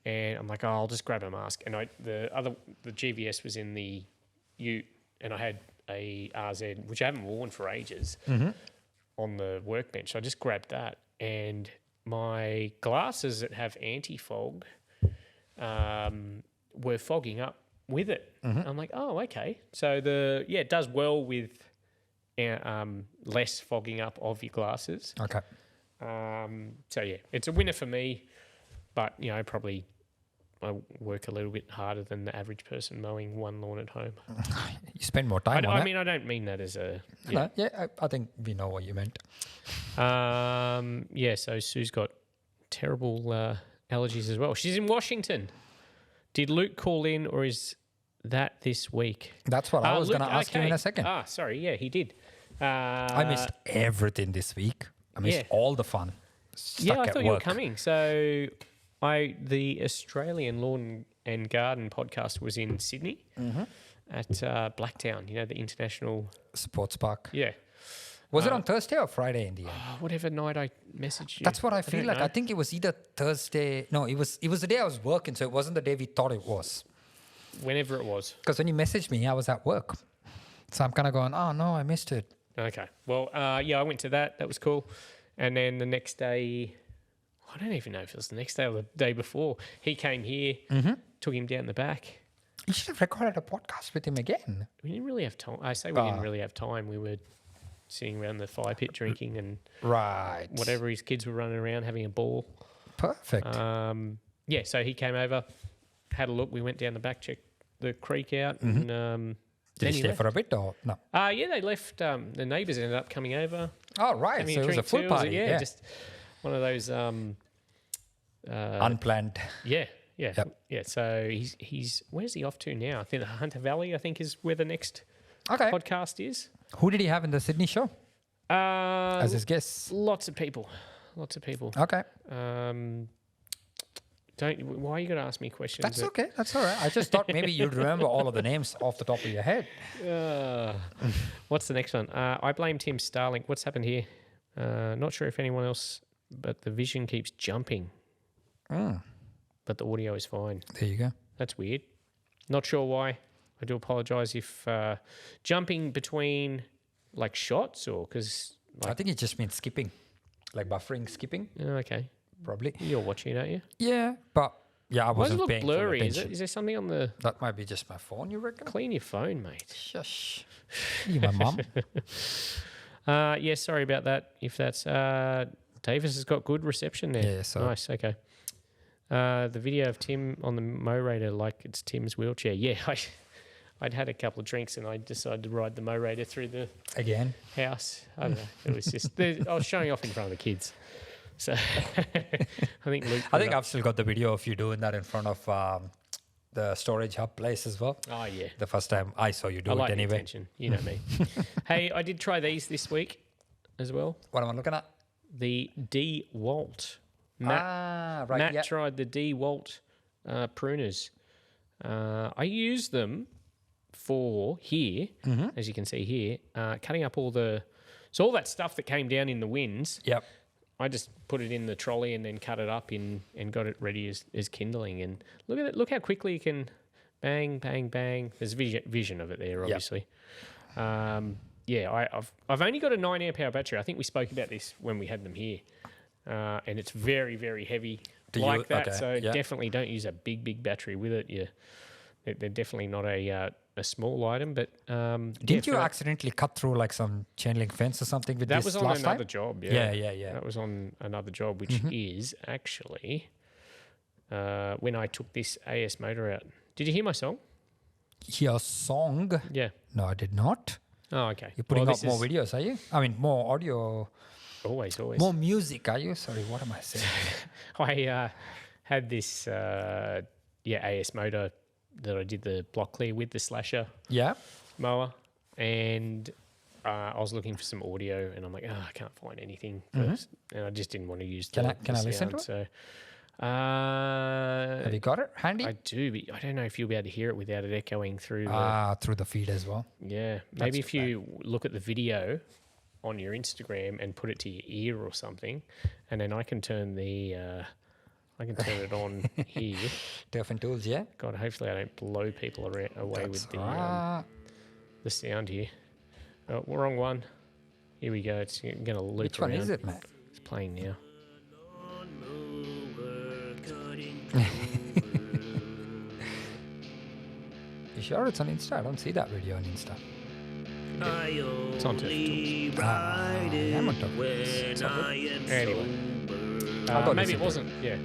and I'm like, I'll just grab a mask. And the GVS was in the Ute, and I had a RZ, which I haven't worn for ages, on the workbench. So I just grabbed that, and my glasses that have anti-fog were fogging up with it. I'm like, oh, okay. So it does well with less fogging up of your glasses. Okay. So it's a winner for me, but probably I work a little bit harder than the average person mowing one lawn at home. You spend more time on it. I mean, I don't mean that as a... No, I think we know what you meant. So Sue's got terrible allergies as well. She's in Washington. Did Luke call in, or is that this week? That's what I was going to ask you in a second. Sorry. Yeah, he did. I missed everything this week. I missed all the fun. I thought you were coming. So the Australian Lawn and Garden podcast was in Sydney at Blacktown, the international... Sports park. Yeah. Was it on Thursday or Friday in the end? Whatever night I messaged you. That's what I feel like. I think it was either Thursday. No, it was the day I was working, so it wasn't the day we thought it was. Whenever it was. Because when you messaged me, I was at work. So I'm kind of going, oh, no, I missed it. Okay. Well, I went to that. That was cool. And then the next day, I don't even know if it was the next day or the day before, he came here, took him down the back. You should have recorded a podcast with him again. We didn't really have time. I say we didn't really have time. We were sitting around the fire pit drinking and whatever, his kids were running around having a ball. Perfect. So he came over, had a look. We went down the back, checked the creek out. And, did he stay for a bit or no? They left. The neighbours ended up coming over. Oh, right. So it was a full party. Yeah, just one of those... unplanned. Yeah. So he's where's he off to now? I think Hunter Valley, is where the next podcast is. Who did he have in the Sydney show as his guest? Lots of people. Okay. Why are you going to ask me questions? That's okay. That's all right. I just thought maybe you'd remember all of the names off the top of your head. What's the next one? I blame Tim Starlink. What's happened here? Not sure if anyone else, but the vision keeps jumping. But the audio is fine. There you go. That's weird. Not sure why. I do apologise if jumping between like shots or because... I think it just means skipping, like buffering, skipping. Okay. Probably. You're watching, aren't you? Yeah, but I wasn't paying full blurry? attention. Is there something on the... That might be just my phone, you reckon? Clean your phone, mate. Shush. You my mum. Yeah, sorry about that. If that's... Davis has got good reception there. Yeah, so... Nice, okay. The video of Tim on the Mo-Rator like it's Tim's wheelchair. Yeah, I'd had a couple of drinks and I decided to ride the Mo-Rator through the house. I don't know. It was just... I was showing off in front of the kids. So I think Luke... I've still got the video of you doing that in front of the storage hub place as well. Oh, yeah. The first time I saw you do it anyway. The attention. You know me. Hey, I did try these this week as well. What am I looking at? The Dewalt. Matt tried the Dewalt pruners. I use them for here, as you can see here, cutting up all that stuff that came down in the winds. Yep. I just put it in the trolley and then cut it up and got it ready as kindling. And look at it! Look how quickly you can bang, bang, bang. There's vision of it there, obviously. Yep. I've only got a 9 amp hour battery. I think we spoke about this when we had them here, and it's very, very heavy that. So definitely don't use a big battery with it. They're definitely not a small item, but didn't you accidentally cut through like some chain link fence or something with this last time? That was on another job. Yeah. That was on another job, which is actually when I took this AS motor out. Did you hear my song? Your song? Yeah. No, I did not. Oh, okay. You're putting up more videos, are you? I mean, more audio. Always. More music, are you? Sorry, what am I saying? I had this AS motor that I did the block clear with, the slasher mower, and I was looking for some audio, and I'm like, I can't find anything, and I just didn't want to use the Can I listen to it? So, have you got it handy? I do, but I don't know if you'll be able to hear it without it echoing through through the feed as well. Yeah, maybe if you look at the video on your Instagram and put it to your ear or something, and then I can turn it on here. Different tools, yeah. God, hopefully I don't blow people away with the sound here. Oh, wrong one. Here we go. It's going to loop Which around. one is it, Matt? It's playing now. You sure it's on Insta? I don't see that video on Insta. It's on TikTok. I'm on top. Anyway. Maybe it wasn't. Yeah.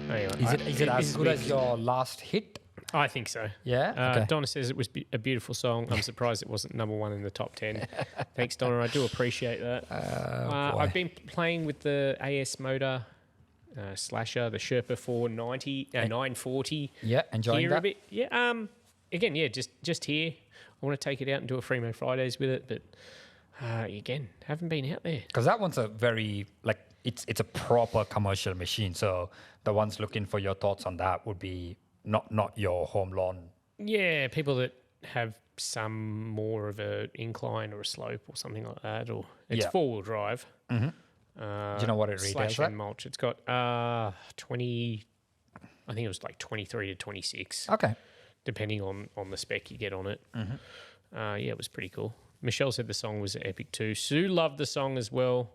Anyway, is it as good as your last hit? I think so. Yeah? Okay. Donna says it was a beautiful song. I'm surprised it wasn't number one in the top 10. Thanks, Donna. I do appreciate that. I've been playing with the AS motor slasher, the Sherpa 490, 940. Yeah, enjoying that? A bit. Yeah. Again, just here. I want to take it out and do a Fremo Fridays with it, but again, haven't been out there. Because that one's a very, it's a proper commercial machine. So the ones looking for your thoughts on that would be not your home lawn. Yeah, people that have some more of an incline or a slope or something like that, or it's 4-wheel drive. Mm-hmm. Do you know what it retails at? Mulch. It's got 20, I think it was like 23 to 26. Okay. Depending on the spec you get on it. Mm-hmm. It was pretty cool. Michelle said the song was epic too. Sue loved the song as well.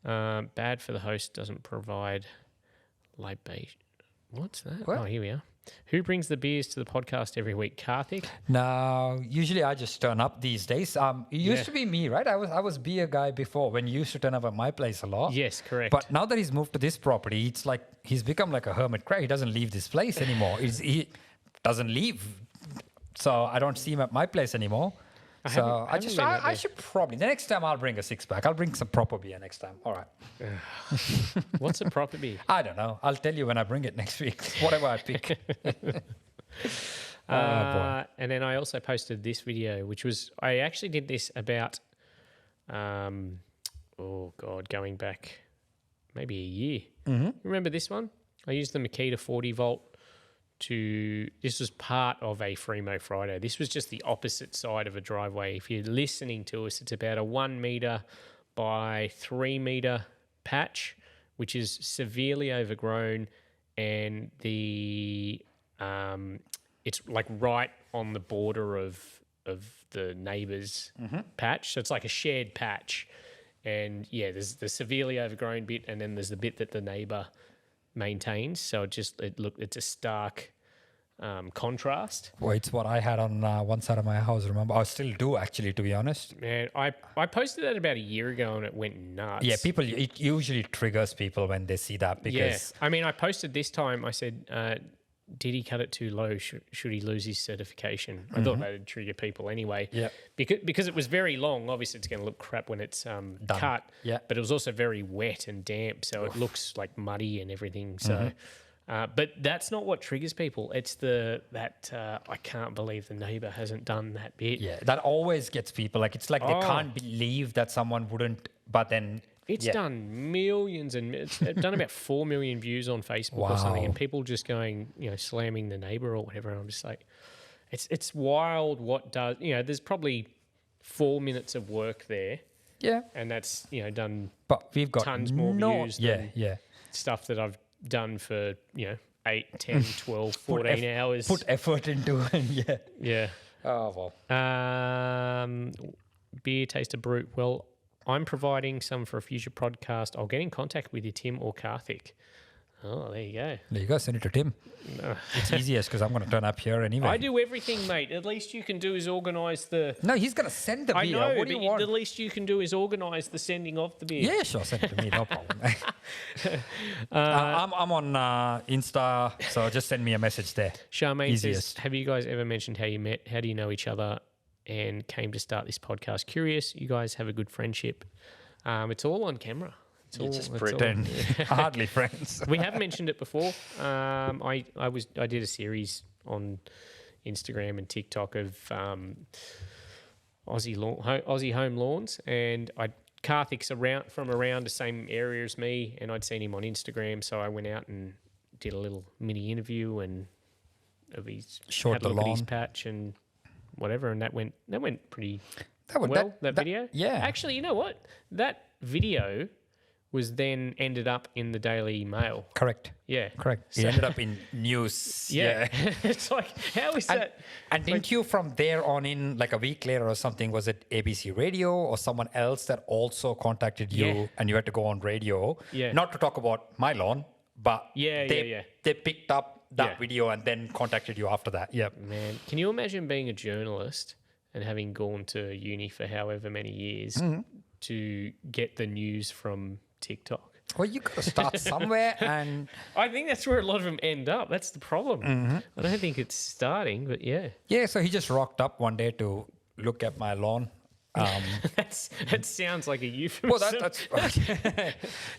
Bad for the host doesn't provide libation. What's that? What? Oh, here we are. Who brings the beers to the podcast every week? Karthik? No, usually I just turn up these days. It used to be me, right? I was beer guy before when you used to turn up at my place a lot. Yes, correct. But now that he's moved to this property, it's like he's become like a hermit crab. He doesn't leave this place anymore. He doesn't leave. So I don't see him at my place anymore. I should probably, the next time I'll bring a 6-pack. I'll bring some proper beer next time. All right. What's a proper beer? I don't know. I'll tell you when I bring it next week. Whatever I pick. Boy. And then I also posted this video, which was, I actually did this about, going back maybe a year. Mm-hmm. Remember this one? I used the Makita 40 volt this was part of a Free-Mow Friday. This was just the opposite side of a driveway. If you're listening to us, it's about a 1 metre by 3 metre patch, which is severely overgrown, and it's like right on the border of the neighbour's patch. So it's like a shared patch. And yeah, there's the severely overgrown bit, and then there's the bit that the neighbour maintains. So it's a stark contrast. Well, it's what I had on one side of my house, remember? I still do, actually, to be honest. Man, I posted that about a year ago and it went nuts. Yeah, it usually triggers people when they see that because... Yeah, I mean, I posted this time, I said, did he cut it too low? Should he lose his certification? I thought that would trigger people anyway. Yeah. Because it was very long. Obviously, it's going to look crap when it's cut. Yeah. But it was also very wet and damp, so it looks like muddy and everything. So, but that's not what triggers people. It's I can't believe the neighbour hasn't done that bit. Yeah, that always gets people. Like, it's like they can't believe that someone wouldn't, but then... It's done millions and it's done about 4 million views on Facebook or something, and people just going, slamming the neighbour or whatever. And I'm just like, it's wild what does, there's probably 4 minutes of work there. Yeah. And that's, done but we've got tons more views than yeah. stuff that I've done for, 8, 10, 12, 14 hours. Put effort into it, yeah. Yeah. Oh, well. Beer Taster Brute. Well, I'm providing some for a future podcast. I'll get in contact with you, Tim or Karthik. Oh, there you go. There you go. Send it to Tim. It's easiest because I'm going to turn up here anyway. I do everything, mate. At least you can do is organise the... No, he's going to send the beer. I know, what do you want? The least you can do is organise the sending of the beer. Yeah, sure. Send it to me. No problem. I'm on Insta, so just send me a message there. Charmaine says, have you guys ever mentioned how you met? How do you know each other and came to start this podcast? Curious. You guys have a good friendship. It's all on camera. Just pretend. Hardly friends. We have mentioned it before. I did a series on Instagram and TikTok of Aussie home lawns, and Karthik's from around the same area as me, and I'd seen him on Instagram, so I went out and did a little mini interview and had a look at his patch and whatever, and that went pretty well. That video. Yeah. Actually, you know what? That video was then ended up in the Daily Mail. Correct. Yeah. Correct. It ended up in news. Yeah. It's like, how is that? And didn't you from there on in, like a week later or something, was it ABC Radio or someone else that also contacted you and you had to go on radio? Yeah. Not to talk about my lawn, but they picked up that video and then contacted you after that. Yep. Man, can you imagine being a journalist and having gone to uni for however many years to get the news from TikTok? Well, you got to start somewhere, and I think that's where a lot of them end up. That's the problem. I don't think it's starting, but yeah. Yeah, so he just rocked up one day to look at my lawn. That sounds like a euphemism. Well, that's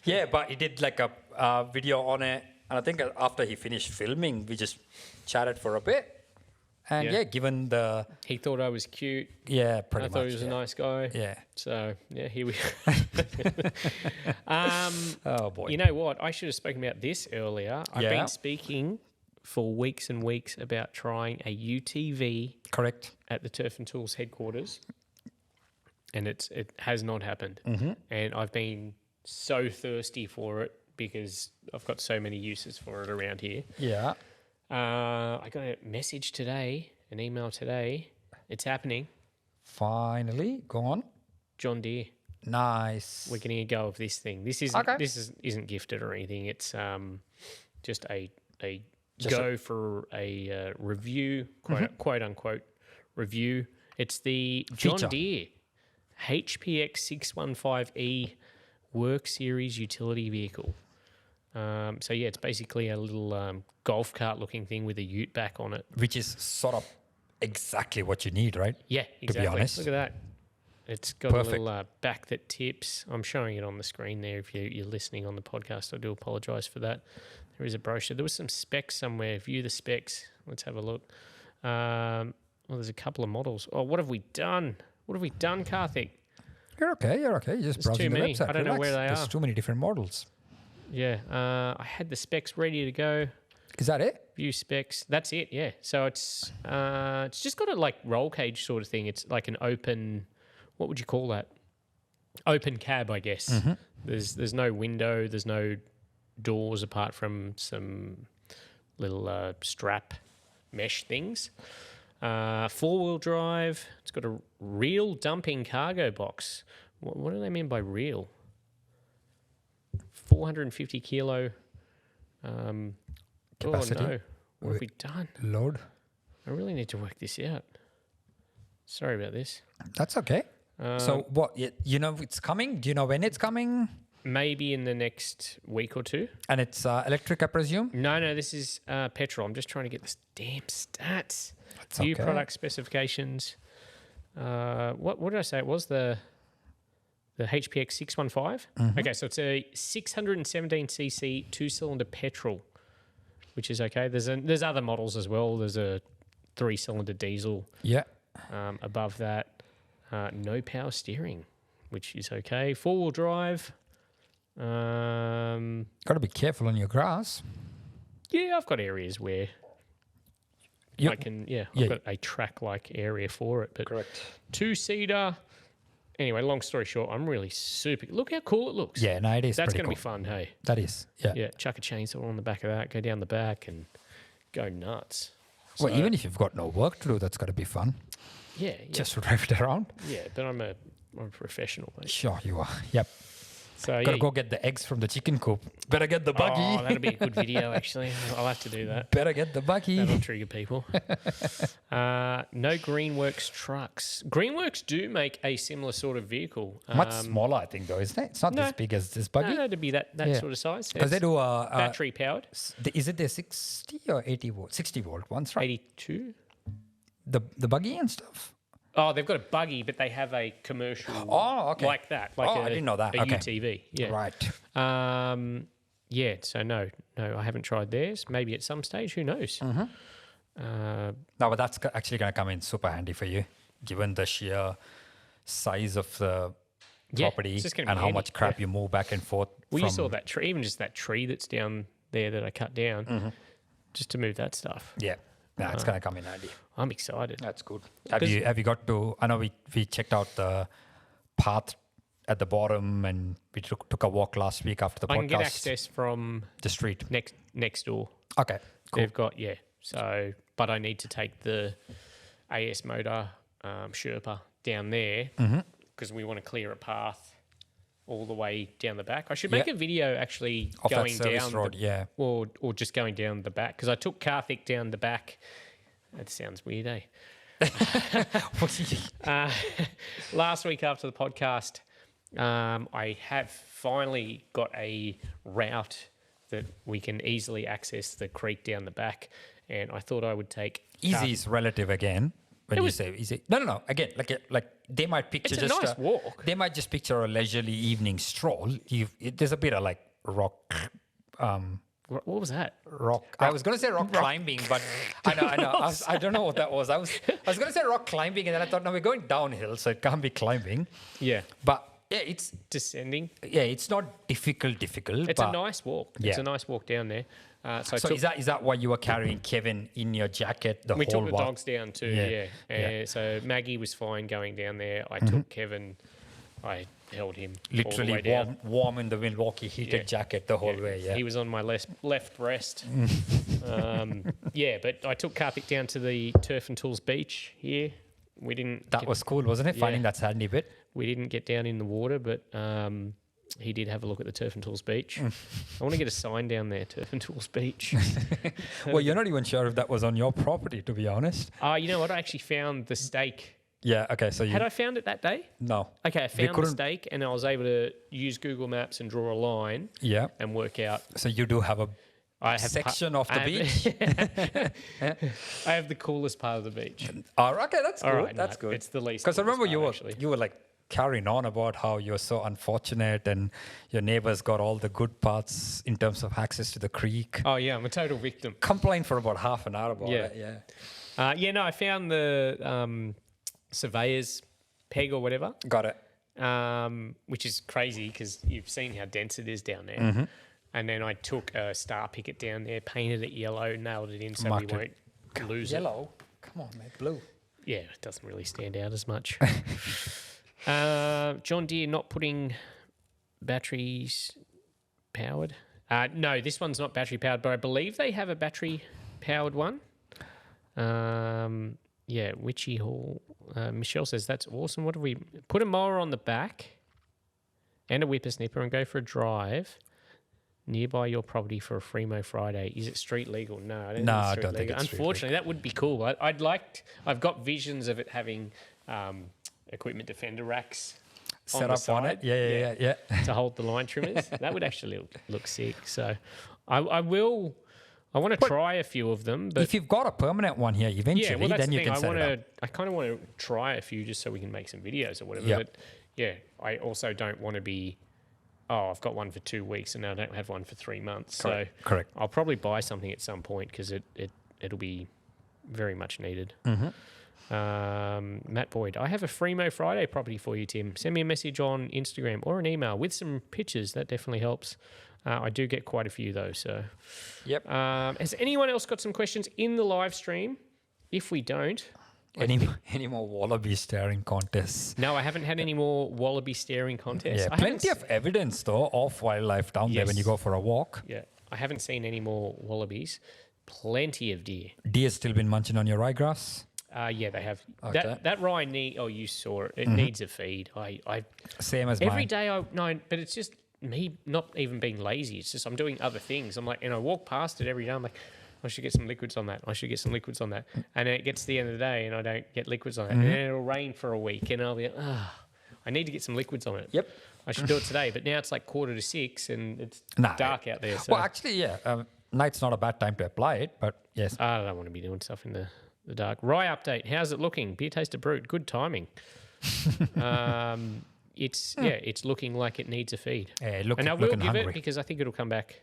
yeah, but he did like a video on it, and I think after he finished filming, we just chatted for a bit. And given the... He thought I was cute. Yeah, pretty much. I thought he was a nice guy. Yeah. So, yeah, here we oh, boy. You know what? I should have spoken about this earlier. I've been speaking for weeks and weeks about trying a UTV. Correct. At the Turf and Tools headquarters. And it has not happened. And I've been so thirsty for it because I've got so many uses for it around here. Yeah. I got a message today, an email today. It's happening. Finally, go on. John Deere. Nice. We're getting a go of this thing. This isn't gifted or anything. It's just a go for a review, quote unquote review. It's the John Deere HPX 615E Work Series utility vehicle. So yeah, it's basically a little golf cart looking thing with a ute back on it. Which is sort of exactly what you need, right? Yeah, exactly. To be honest. Look at that. It's got a little back that tips. I'm showing it on the screen there if you're listening on the podcast. I do apologise for that. There is a brochure. There was some specs somewhere. View the specs. Let's have a look. Well, there's a couple of models. Oh, what have we done? What have we done, Karthik? You're okay. You're just browsing the website. I don't know where they There's too many different models. Yeah. I had the specs ready to go. Is that it? View specs. That's it. Yeah. So it's just got a like roll cage sort of thing. It's like an open. What would you call that? Open cab, I guess. Mm-hmm. There's no window. There's no doors apart from some little strap mesh things. 4-wheel drive. It's got a real dumping cargo box. What do they mean by real? 450 kilo. Capacity. Oh no! What have we done? Load. I really need to work this out. Sorry about this. That's okay. So what? You know it's coming. Do you know when it's coming? Maybe in the next week or two. And it's electric, I presume? No, this is petrol. I'm just trying to get this damn stats. That's New okay. product specifications. What did I say? It was the HPX 615. Mm-hmm. Okay, so it's a 617cc 2-cylinder petrol, which is okay. There's other models as well. There's a 3-cylinder diesel. Yeah. Above that, no power steering, which is okay. 4-wheel drive. Got to be careful on your grass. Yeah, I've got areas where Yep. I can. Yeah, I've got a track-like area for it. But Correct. 2-seater. Anyway, long story short, I'm really super. Look how cool it looks. Yeah, no, it is. That's going to be fun. Hey. That is. Yeah. Yeah, chuck a chainsaw on the back of that, go down the back, and go nuts. Well, So, even if you've got no work to do, that's got to be fun. yeah, Just drive it around. yeah, but I'm a professional, mate. Sure, you are. Yep. So Got to yeah, go get the eggs from the chicken coop. Better get the buggy. oh, that'll be a good video. Actually, I'll have to do that. Better get the buggy. That'll trigger people. No Greenworks trucks. Greenworks do make a similar sort of vehicle. Much smaller, I think, though, isn't it? It's not as big as this buggy. No, to be that Yeah. sort of size. Because they do battery powered. is it the 60 or 80 volt? 60 volt ones, right? 82. The buggy and stuff. Oh, they've got a buggy, but they have a commercial. Oh, okay. Like that. Like I didn't know that. A Okay. UTV. Yeah. Right. Yeah. So no, I haven't tried theirs. Maybe at some stage. Who knows? Mm-hmm. No, but that's actually going to come in super handy for you, given the sheer size of the property it's just gonna be and how handy, much crap you move back and forth. Well, you saw that tree, even just that tree that's down there that I cut down, Mm-hmm. just to move that stuff. Yeah. No, it's going to come in handy. I'm excited. That's good. Have you got to? I know we checked out the path at the bottom, and we took a walk last week after the podcast. I can get access from the street next door. Okay, cool. They've got So, but I need to take the AS motor Sherpa down there because we want to clear a path all the way down the back. I should make a video actually Off going that service down road, or just going down the back because I took Karthik down the back. That sounds weird, eh? Last week after the podcast, I have finally got a route that we can easily access the creek down the back, and I thought I would take Easy is relative again. When you say easy, no. Again, like they might picture It's a just nice walk. They might just picture a leisurely evening stroll. There's a bit of like rock. What was that? I was going to say rock climbing, but I know. I don't know what that was. I was going to say rock climbing, and then I thought, no, we're going downhill, so it can't be climbing. Yeah, But yeah, it's descending. Yeah, it's not difficult. It's a nice walk. It's a nice walk down there. So is that why you were carrying Kevin in your jacket the whole we took the walk? dogs down too. Yeah. So Maggie was fine going down there. I took Kevin. I held him Literally all the way down. warm in the Milwaukee heated jacket the whole way. Yeah, He was on my left breast. But I took Karthik down to the Turf and Tools beach here. We didn't. That was cool, wasn't it? Finding that sandy bit. We didn't get down in the water, but he did have a look at the Turf and Tools beach. I want to get a sign down there, Turf and Tools beach. Well, you're not even sure if that was on your property, to be honest. You know what? I actually found the stake. Yeah. Okay. So Had I found it that day? No. Okay, I found the stake, and I was able to use Google Maps and draw a line. Yeah. And work out. So you do have a section of the beach. I have the coolest part of the beach. Oh, okay, that's good. All right, that's good. It's the least. Because I remember coolest part, you were like carrying on about how you're so unfortunate and your neighbors got all the good parts in terms of access to the creek. Oh, yeah, I'm a total victim. Complained for about half an hour about it, no, I found the surveyor's peg or whatever. Got it. Which is crazy because you've seen how dense it is down there. And then I took a star picket down there, painted it yellow, nailed it in so we won't lose it. Yellow? Come on, mate. Blue. Yeah, it doesn't really stand out as much. John Deere not putting batteries powered. No, this one's not battery powered, but I believe they have a battery powered one. Witchy Hall. Michelle says, that's awesome. What do we... Put a mower on the back and a whippersnipper and go for a drive nearby your property for a free mow Friday. Is it street legal? No, I don't think it's Unfortunately, that would be cool. I've got visions of it having equipment defender racks set up on it. Yeah. To hold the line trimmers. That would actually look sick. So I want to try a few of them. But if you've got a permanent one here eventually, then you can set it up. I kind of want to try a few just so we can make some videos or whatever. Yep. But I also don't want to be, I've got one for 2 weeks and I don't have one for 3 months. Correct. I'll probably buy something at some point because it'll be very much needed. Matt Boyd, I have a free mow Friday property for you, Tim. Send me a message on Instagram or an email with some pictures. That definitely helps. I do get quite a few though. So, yep. Has anyone else got some questions in the live stream? If we don't, any more wallaby staring contests? No, I haven't had any more wallaby staring contests. Yeah, plenty of evidence though of wildlife down there when you go for a walk. Yeah, I haven't seen any more wallabies. Plenty of deer. Deer still been munching on your ryegrass? Yeah, they have. Okay. That rye you saw it. It needs a feed. Same as every mine. day. But it's just me not even being lazy. It's just I'm doing other things. I'm like, and I walk past it every day. I'm like, I should get some liquids on that. I should get some liquids on that. And then it gets to the end of the day and I don't get liquids on it. And then it'll rain for a week and I'll be like, I need to get some liquids on it. Yep. I should do it today. But now it's like 5:45 and it's dark out there. So. Well, actually, night's not a bad time to apply it, but yes. I don't want to be doing stuff in the dark. Rye update. How's it looking? Beer taster brute. Good timing. It's looking like it needs a feed. Yeah, and I will give hungry. it because I think it'll come back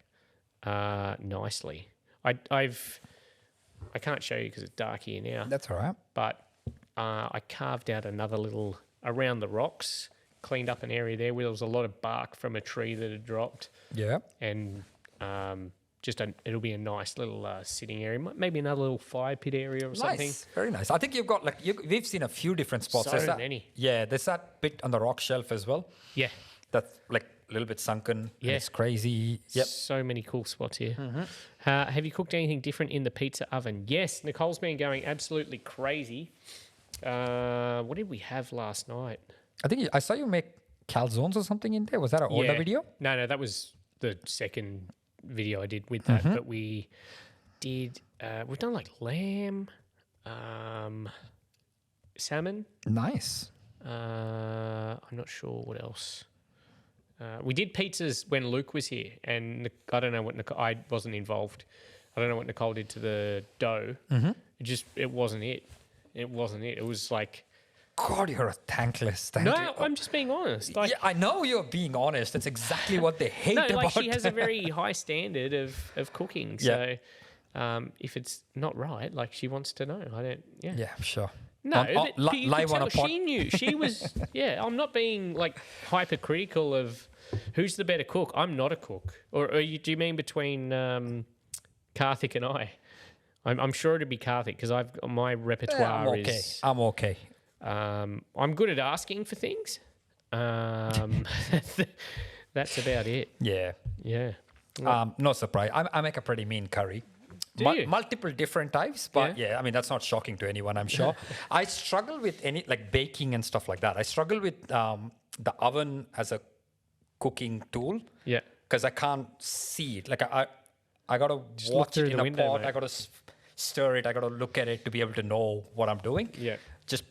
nicely. I can't show you because it's dark here now. That's all right. But I carved out another little around the rocks, cleaned up an area there where there was a lot of bark from a tree that had dropped. Yeah. And it'll be a nice little sitting area, maybe another little fire pit area or something. Nice, very nice. I think you've got we've seen a few different spots. So many. Yeah, there's that bit on the rock shelf as well. Yeah. That's like a little bit sunken. Yeah. And it's crazy. Yep. So many cool spots here. Have you cooked anything different in the pizza oven? Yes, Nicole's been going absolutely crazy. What did we have last night? I think I saw you make calzones or something in there. Was that an older video? No, that was the second video I did with that. But we did, we've done like lamb, salmon. Nice. I'm not sure what else. We did pizzas when Luke was here, and I don't know what I wasn't involved. I don't know what Nicole did to the dough. It wasn't it. It wasn't it. It was like, God, you're a thankless. I'm just being honest. Yeah, I know you're being honest. That's exactly what they hate about. She has a very high standard of cooking. So if it's not right, she wants to know. I don't. Yeah. Yeah, sure. No, you live could on a tell pot. she knew. She was. Yeah, I'm not being hypercritical of who's the better cook. I'm not a cook. Or do you mean between Karthik and I? I'm sure it'd be Karthik because my repertoire is. I'm okay. I'm good at asking for things. That's about it. Yeah. Yeah. No surprise. I make a pretty mean curry. Do you? Multiple different types, but I mean, that's not shocking to anyone, I'm sure. I struggle with any baking and stuff like that. I struggle with the oven as a cooking tool. Yeah. Because I can't see it. I got to watch it in a pot. Mate. I got to stir it. I got to look at it to be able to know what I'm doing. Yeah. Just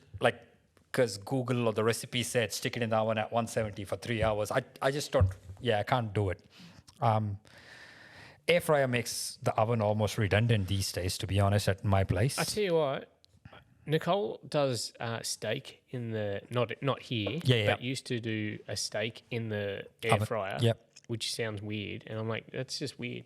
because Google or the recipe said stick it in the oven at 170 for 3 hours. I just don't, I can't do it. Air fryer makes the oven almost redundant these days, to be honest, at my place. I tell you what, Nicole does steak in the not here, but used to do a steak in the air fryer, which sounds weird, and I'm like, that's just weird.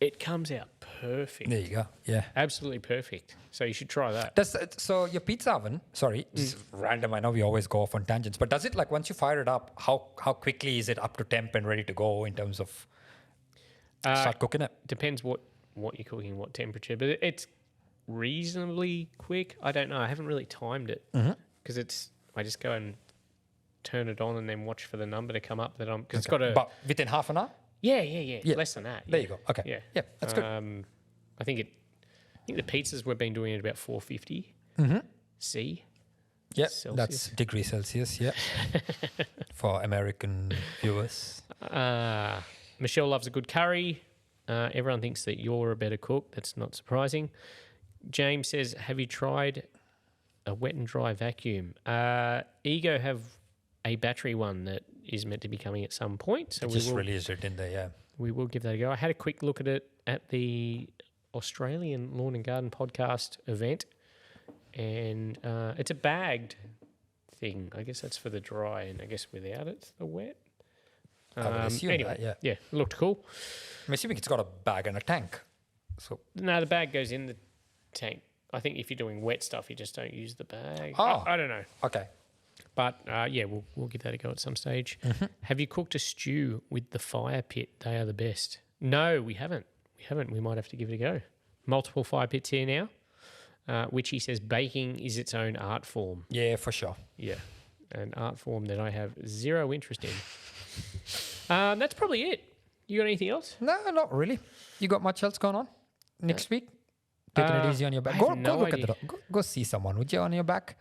It comes out perfect. There you go. Yeah, absolutely perfect. So you should try that. So your pizza oven? Sorry, it's random. I know we always go off on tangents, but does it like once you fire it up? How quickly is it up to temp and ready to go in terms of start cooking it? Depends what you're cooking, what temperature, but it's reasonably quick. I don't know. I haven't really timed it because I just go and turn it on and then watch for the number to come up that I'm because it's got a. But within half an hour. Yeah. Less than that. There you go. Okay. Yeah, that's good. I think the pizzas we've been doing at about 450 C. Yeah, that's degrees Celsius. Yeah, for American viewers. Michelle loves a good curry. Everyone thinks that you're a better cook. That's not surprising. James says, have you tried a wet and dry vacuum? Ego have a battery one that is meant to be coming at some point. So we just released it in there, yeah. We will give that a go. I had a quick look at it at the Australian Lawn and Garden podcast event, and it's a bagged thing. I guess that's for the dry, and I guess without it's the wet. I would assume anyway, that, yeah, it looked cool. I'm assuming it's got a bag and a tank. So no, the bag goes in the tank. I think if you're doing wet stuff, you just don't use the bag. Oh. I don't know. Okay. But yeah, we'll give that a go at some stage. Have you cooked a stew with the fire pit? They are the best. No, we haven't. We might have to give it a go. Multiple fire pits here now, which he says baking is its own art form. Yeah, for sure. Yeah, an art form that I have zero interest in. That's probably it. You got anything else? No, not really. You got much else going on next week? Taking it easy on your back. Go look at the dog. Go see someone. Would you on your back?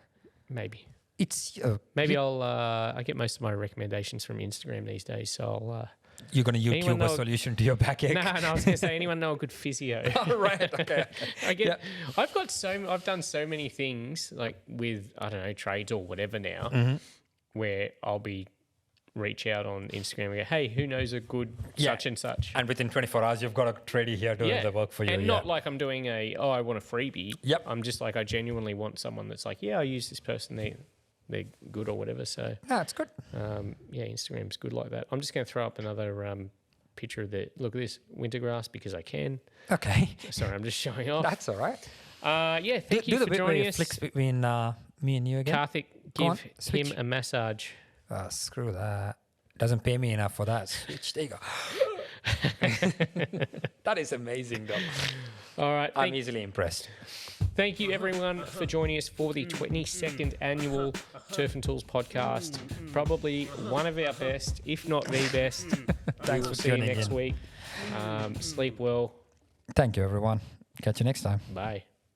Maybe. It's maybe I'll. I get most of my recommendations from Instagram these days, so I'll. You're going to YouTube a solution to your backache? No, I was going to say anyone know a good physio. Oh, right. Okay. I've done so many things like with I don't know trades or whatever now, where I'll be reach out on Instagram and go, hey, who knows a good such and such? And within 24 hours, you've got a tradie here doing the work for you. And not like I'm doing I want a freebie. Yep. I'm just like, I genuinely want someone that's like, I use this person. They're good or whatever. So it's good. Instagram's good like that. I'm just going to throw up another picture of look at this, Wintergrass, because I can. Okay. Sorry, I'm just showing off. That's all right. Thank you for joining us. Flicks between me and you again. Karthik, give him a massage. Screw that. Doesn't pay me enough for that. Switch. There you go. That is amazing, though. All right. I'm easily impressed. Thank you, everyone, for joining us for the 22nd annual Turf and Tools podcast. Probably one of our best, if not the best. Thanks for see you next week. Sleep well. Thank you, everyone. Catch you next time. Bye.